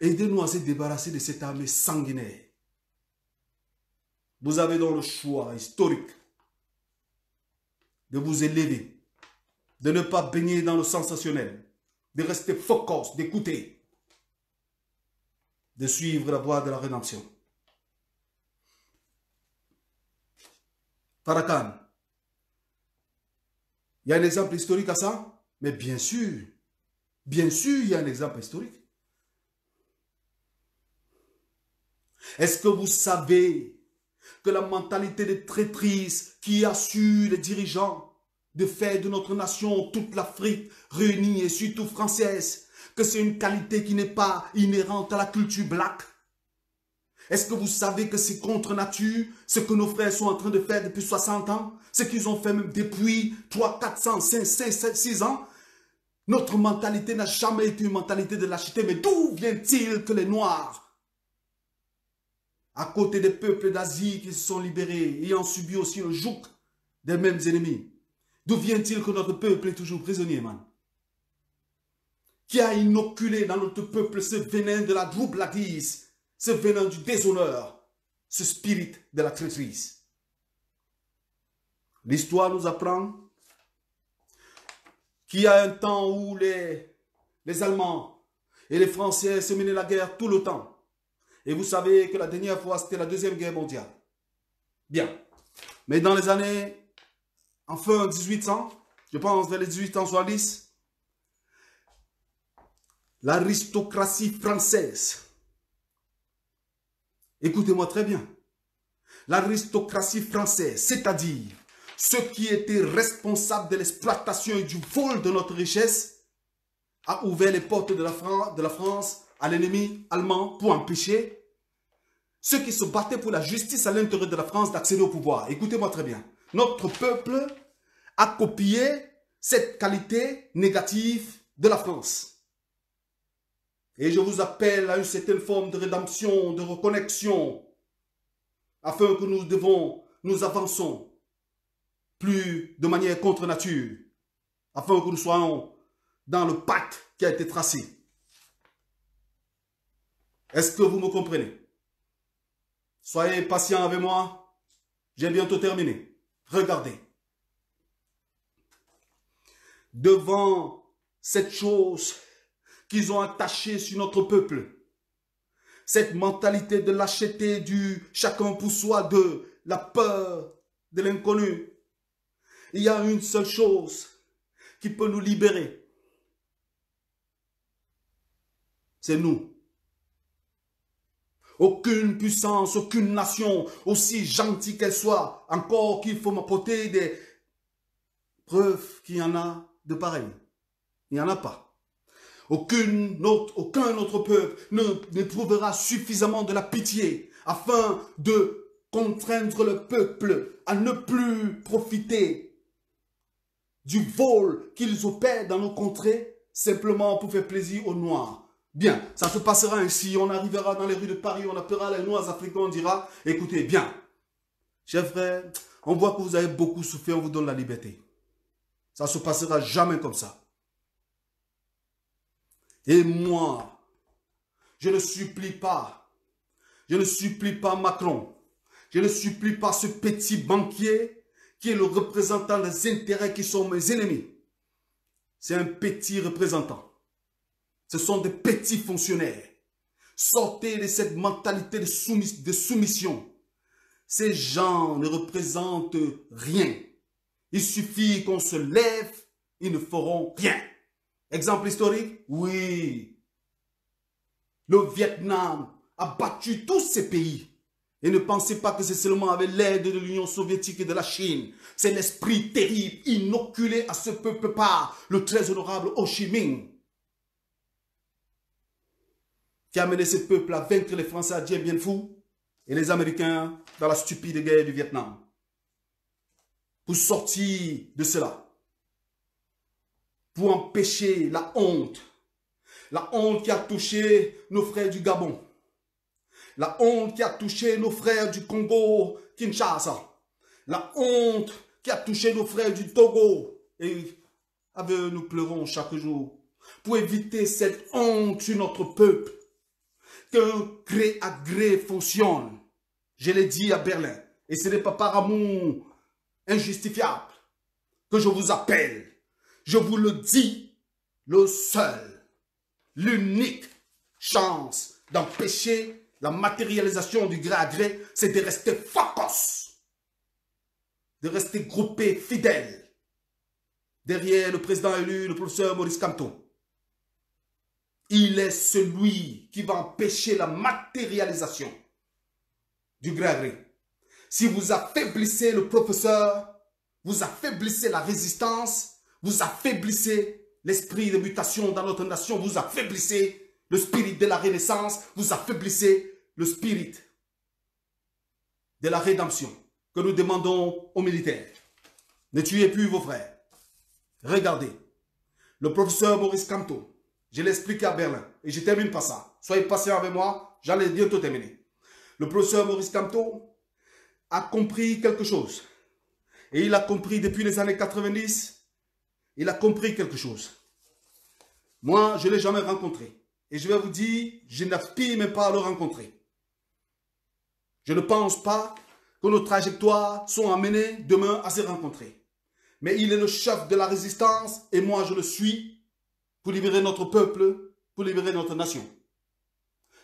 aidez-nous à se débarrasser de cette armée sanguinaire. Vous avez donc le choix historique de vous élever, de ne pas baigner dans le sensationnel, de rester focus, d'écouter, de suivre la voie de la rédemption. Farrakhan, il y a un exemple historique à ça? Mais bien sûr, il y a un exemple historique. Est-ce que vous savez que la mentalité de traîtrise qui a su les dirigeants de faire de notre nation toute l'Afrique réunie et surtout française, que c'est une qualité qui n'est pas inhérente à la culture black? Est-ce que vous savez que c'est contre nature ce que nos frères sont en train de faire depuis 60 ans? Ce qu'ils ont fait même depuis 3, 400, 5, 6 ans? Notre mentalité n'a jamais été une mentalité de lâcheté. Mais d'où vient-il que les Noirs, à côté des peuples d'Asie qui se sont libérés, ayant subi aussi le joug des mêmes ennemis, d'où vient-il que notre peuple est toujours prisonnier, man? Qui a inoculé dans notre peuple ce venin de la droubladise, ce venin du déshonneur, ce spirit de la traîtrise? L'histoire nous apprend qu'il y a un temps où les Allemands et les Français se menaient la guerre tout le temps. Et vous savez que la dernière fois, c'était la Deuxième Guerre mondiale. Bien. Mais dans les années, enfin 1800, je pense vers les 1870, l'aristocratie française, écoutez-moi très bien, l'aristocratie française, c'est-à-dire ceux qui étaient responsables de l'exploitation et du vol de notre richesse, a ouvert les portes de la France à l'ennemi allemand pour empêcher ceux qui se battaient pour la justice à l'intérieur de la France d'accéder au pouvoir. Écoutez-moi très bien. Notre peuple a copié cette qualité négative de la France. Et je vous appelle à une certaine forme de rédemption, de reconnexion, afin que nous avançons plus de manière contre nature, afin que nous soyons dans le pacte qui a été tracé. Est-ce que vous me comprenez? Soyez patient avec moi, j'ai bientôt terminé. Regardez. Devant cette chose qu'ils ont attachée sur notre peuple, cette mentalité de lâcheté, du chacun pour soi, de la peur de l'inconnu, il y a une seule chose qui peut nous libérer. C'est nous. Aucune puissance, aucune nation, aussi gentille qu'elle soit, encore qu'il faut m'apporter des preuves qu'il y en a de pareil. Il n'y en a pas. Aucun autre peuple n'éprouvera suffisamment de la pitié afin de contraindre le peuple à ne plus profiter du vol qu'ils opèrent dans nos contrées simplement pour faire plaisir aux Noirs. Bien, ça se passera ainsi, on arrivera dans les rues de Paris, on appellera les Noirs africains, on dira, écoutez, bien, chers frères, on voit que vous avez beaucoup souffert, on vous donne la liberté. Ça ne se passera jamais comme ça. Et moi, je ne supplie pas Macron, je ne supplie pas ce petit banquier qui est le représentant des intérêts qui sont mes ennemis. C'est un petit représentant. Ce sont des petits fonctionnaires. Sortez de cette mentalité de soumission. Ces gens ne représentent rien. Il suffit qu'on se lève, ils ne feront rien. Exemple historique? Oui. Le Vietnam a battu tous ces pays. Et ne pensez pas que c'est seulement avec l'aide de l'Union soviétique et de la Chine. C'est l'esprit terrible inoculé à ce peuple par le très honorable Ho Chi Minh, qui a mené ce peuple à vaincre les Français à Dien Bien Phu et les Américains dans la stupide guerre du Vietnam. Pour sortir de cela, pour empêcher la honte qui a touché nos frères du Gabon, la honte qui a touché nos frères du Congo, Kinshasa, la honte qui a touché nos frères du Togo, et avec eux nous pleurons chaque jour, pour éviter cette honte sur notre peuple, qu'un gré à gré fonctionne. Je l'ai dit à Berlin, et ce n'est pas par amour injustifiable que je vous appelle. Je vous le dis, le seul, l'unique chance d'empêcher la matérialisation du gré à gré, c'est de rester focus, de rester groupé, fidèle, derrière le président élu, le professeur Maurice Kamto. Il est celui qui va empêcher la matérialisation du gré à gré. Si vous affaiblissez le professeur, vous affaiblissez la résistance, vous affaiblissez l'esprit de mutation dans notre nation, vous affaiblissez le spirit de la renaissance, vous affaiblissez le spirit de la rédemption que nous demandons aux militaires. Ne tuez plus vos frères. Regardez, le professeur Maurice Kamto, je l'ai expliqué à Berlin et je termine par ça. Soyez patient avec moi, j'allais bientôt terminer. Le professeur Maurice Kamto a compris quelque chose. Et il a compris depuis les années 90, il a compris quelque chose. Moi, je ne l'ai jamais rencontré. Et je vais vous dire, je n'aspire même pas à le rencontrer. Je ne pense pas que nos trajectoires sont amenées demain à se rencontrer. Mais il est le chef de la résistance et moi je le suis pour libérer notre peuple, pour libérer notre nation.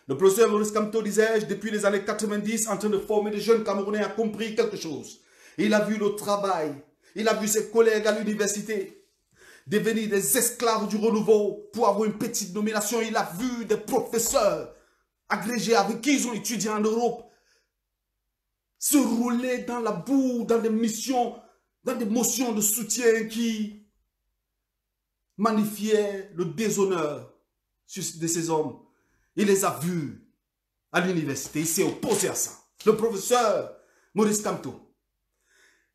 Le professeur Maurice Kamto, disais-je, depuis les années 90, en train de former des jeunes Camerounais, a compris quelque chose. Il a vu le travail, il a vu ses collègues à l'université devenir des esclaves du renouveau pour avoir une petite nomination. Il a vu des professeurs agrégés avec qui ils ont étudié en Europe se rouler dans la boue, dans des missions, dans des motions de soutien qui magnifiaient le déshonneur de ces hommes. Il les a vus à l'université, il s'est opposé à ça. Le professeur Maurice Kamto,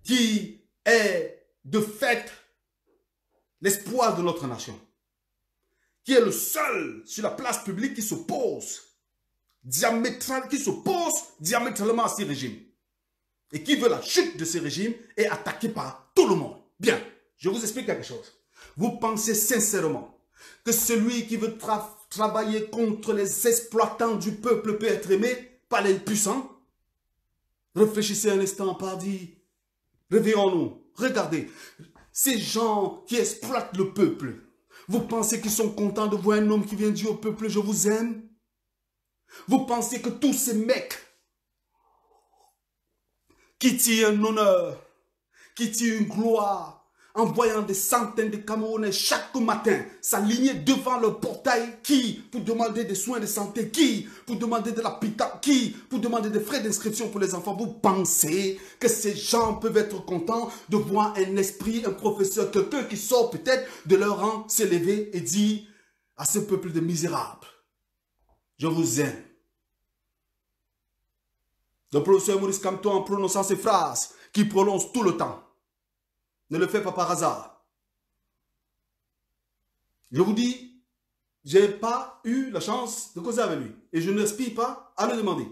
qui est de fait l'espoir de notre nation, qui est le seul sur la place publique qui s'oppose diamétralement à ce régime et qui veut la chute de ce régime est attaqué par tout le monde. Bien, je vous explique quelque chose. Vous pensez sincèrement que celui qui veut travailler contre les exploitants du peuple peut être aimé par les puissants? Réfléchissez un instant, pardi. Réveillons-nous. Regardez, ces gens qui exploitent le peuple, vous pensez qu'ils sont contents de voir un homme qui vient dire au peuple « je vous aime » ? Vous pensez que tous ces mecs qui tirent un honneur, qui tirent une gloire, en voyant des centaines de Camerounais chaque matin s'aligner devant le portail, qui pour demander des soins de santé, qui pour demander de l'hôpital, qui pour demander des frais d'inscription pour les enfants, vous pensez que ces gens peuvent être contents de voir un esprit, un professeur, quelqu'un qui sort peut-être de leur rang s'élever et dire à ce peuple de misérables, je vous aime. Le professeur Maurice Kamto, en prononçant ces phrases qui prolongent tout le temps, ne le fait pas par hasard. Je vous dis, je n'ai pas eu la chance de causer avec lui. Et je n'aspire pas à le demander.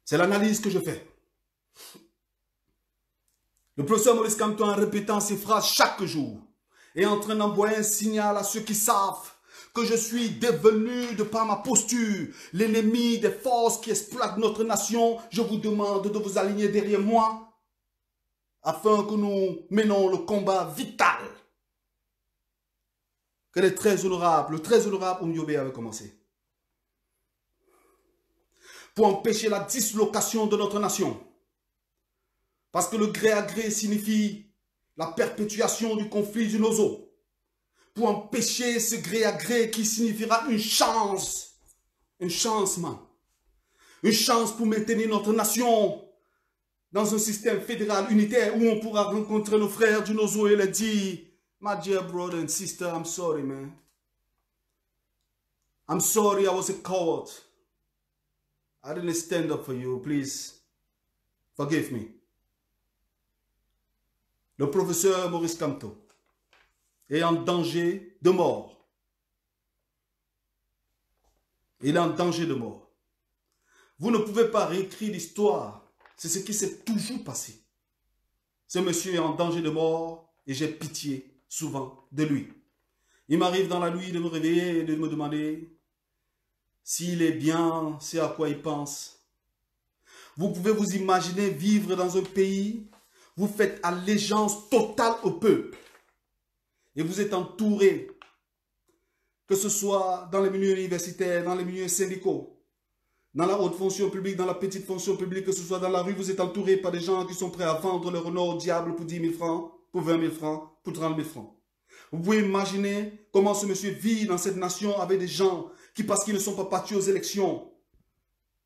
C'est l'analyse que je fais. Le professeur Maurice Kamto, en répétant ces phrases chaque jour, est en train d'envoyer un signal à ceux qui savent que je suis devenu, de par ma posture, l'ennemi des forces qui exploitent notre nation. Je vous demande de vous aligner derrière moi afin que nous menons le combat vital que le très honorable Oumyobé avait commencé. Pour empêcher la dislocation de notre nation. Parce que le gré à gré signifie la perpétuation du conflit du Nozo. Pour empêcher ce gré à gré qui signifiera une chance. Un changement. Une chance pour maintenir notre nation dans un système fédéral unitaire où on pourra rencontrer nos frères du Nozo et leur dire, my dear brother and sister, I'm sorry, man. I'm sorry I was a coward. I didn't stand up for you. Please, forgive me. Le professeur Maurice Kamto est en danger de mort. Il est en danger de mort. Vous ne pouvez pas réécrire l'histoire. C'est ce qui s'est toujours passé. Ce monsieur est en danger de mort et j'ai pitié souvent de lui. Il m'arrive dans la nuit de me réveiller et de me demander s'il est bien, c'est à quoi il pense. Vous pouvez vous imaginer vivre dans un pays, vous faites allégeance totale au peuple et vous êtes entouré, que ce soit dans les milieux universitaires, dans les milieux syndicaux, dans la haute fonction publique, dans la petite fonction publique, que ce soit dans la rue, vous êtes entouré par des gens qui sont prêts à vendre leur honneur au diable pour 10 000 francs, pour 20 000 francs, pour 30 000 francs. Vous pouvez imaginer comment ce monsieur vit dans cette nation avec des gens qui, parce qu'ils ne sont pas partis aux élections,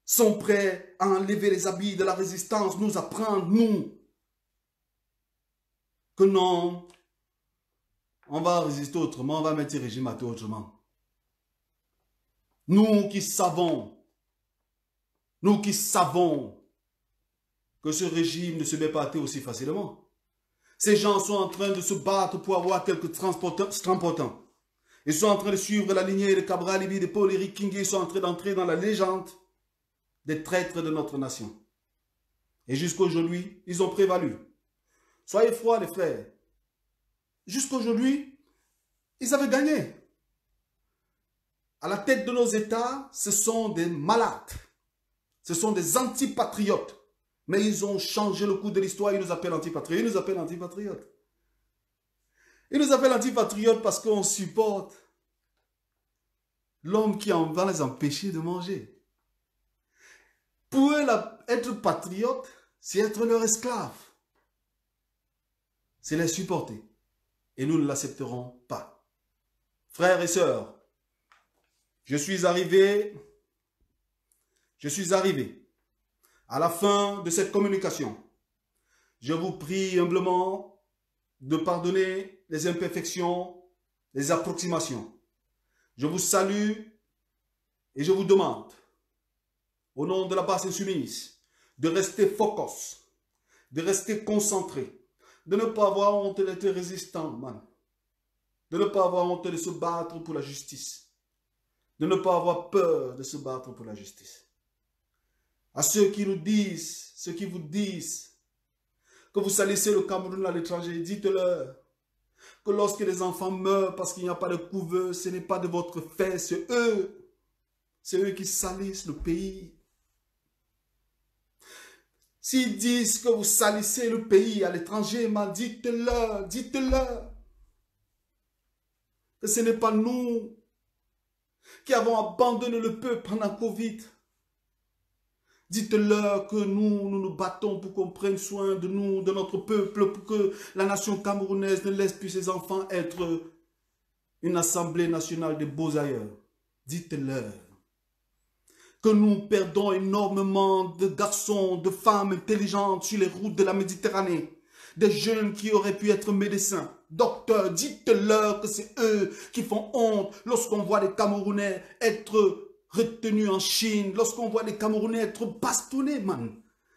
sont prêts à enlever les habits de la résistance, nous apprendre, nous, que non, on va résister autrement, on va mettre le régime à tout autrement. Nous qui savons Nous qui savons que ce régime ne se met pas à terre aussi facilement. Ces gens sont en train de se battre pour avoir quelques transportants. Ils sont en train de suivre la lignée de Cabral Libi, de Paul Éric King. Ils sont en train d'entrer dans la légende des traîtres de notre nation. Et jusqu'à aujourd'hui, ils ont prévalu. Soyez froids, les frères. Jusqu'à aujourd'hui, ils avaient gagné. À la tête de nos États, ce sont des malades. Ce sont des antipatriotes. Mais ils ont changé le cours de l'histoire. Ils nous appellent antipatriotes. Ils nous appellent antipatriotes. Ils nous appellent antipatriotes parce qu'on supporte l'homme qui va les empêcher de manger. Pour eux, être patriote, c'est être leur esclave. C'est les supporter. Et nous ne l'accepterons pas. Frères et sœurs, je suis arrivé à la fin de cette communication. Je vous prie humblement de pardonner les imperfections, les approximations. Je vous salue et je vous demande, au nom de la base insoumise, de rester focus, de rester concentré, de ne pas avoir honte d'être résistant, man. De ne pas avoir honte de se battre pour la justice. De ne pas avoir peur de se battre pour la justice. À ceux qui nous disent, ceux qui vous disent que vous salissez le Cameroun à l'étranger, dites-leur que lorsque les enfants meurent parce qu'il n'y a pas de couveuse, ce n'est pas de votre fait, c'est eux qui salissent le pays. S'ils disent que vous salissez le pays à l'étranger, dites-leur que ce n'est pas nous qui avons abandonné le peuple pendant Covid. Dites-leur que nous nous battons pour qu'on prenne soin de nous, de notre peuple, pour que la nation camerounaise ne laisse plus ses enfants être une assemblée nationale de beaux ailleurs. Dites-leur que nous perdons énormément de garçons, de femmes intelligentes sur les routes de la Méditerranée. Des jeunes qui auraient pu être médecins, docteurs. Dites-leur que c'est eux qui font honte lorsqu'on voit les Camerounais être retenus en Chine, lorsqu'on voit les Camerounais être bastonnés, man,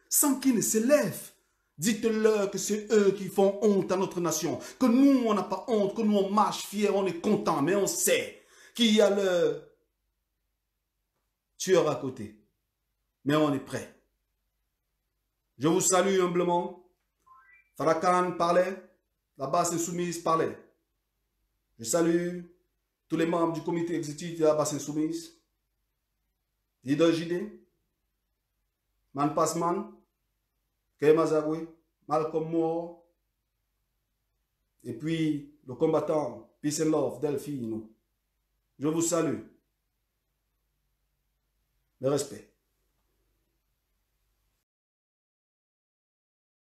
sans qu'ils ne s'élèvent. Dites-leur que c'est eux qui font honte à notre nation. Que nous, on n'a pas honte, que nous, on marche fiers, on est content, mais on sait qu'il y a le tueur à côté. Mais on est prêt. Je vous salue humblement. Farrakhan parlait, la base insoumise parlait. Je salue tous les membres du comité exécutif de la base insoumise. Leader JD, Man Passman, Kema Zagwe, Malcolm Moore, et puis le combattant Peace and Love, Delphine. Je vous salue. Le respect.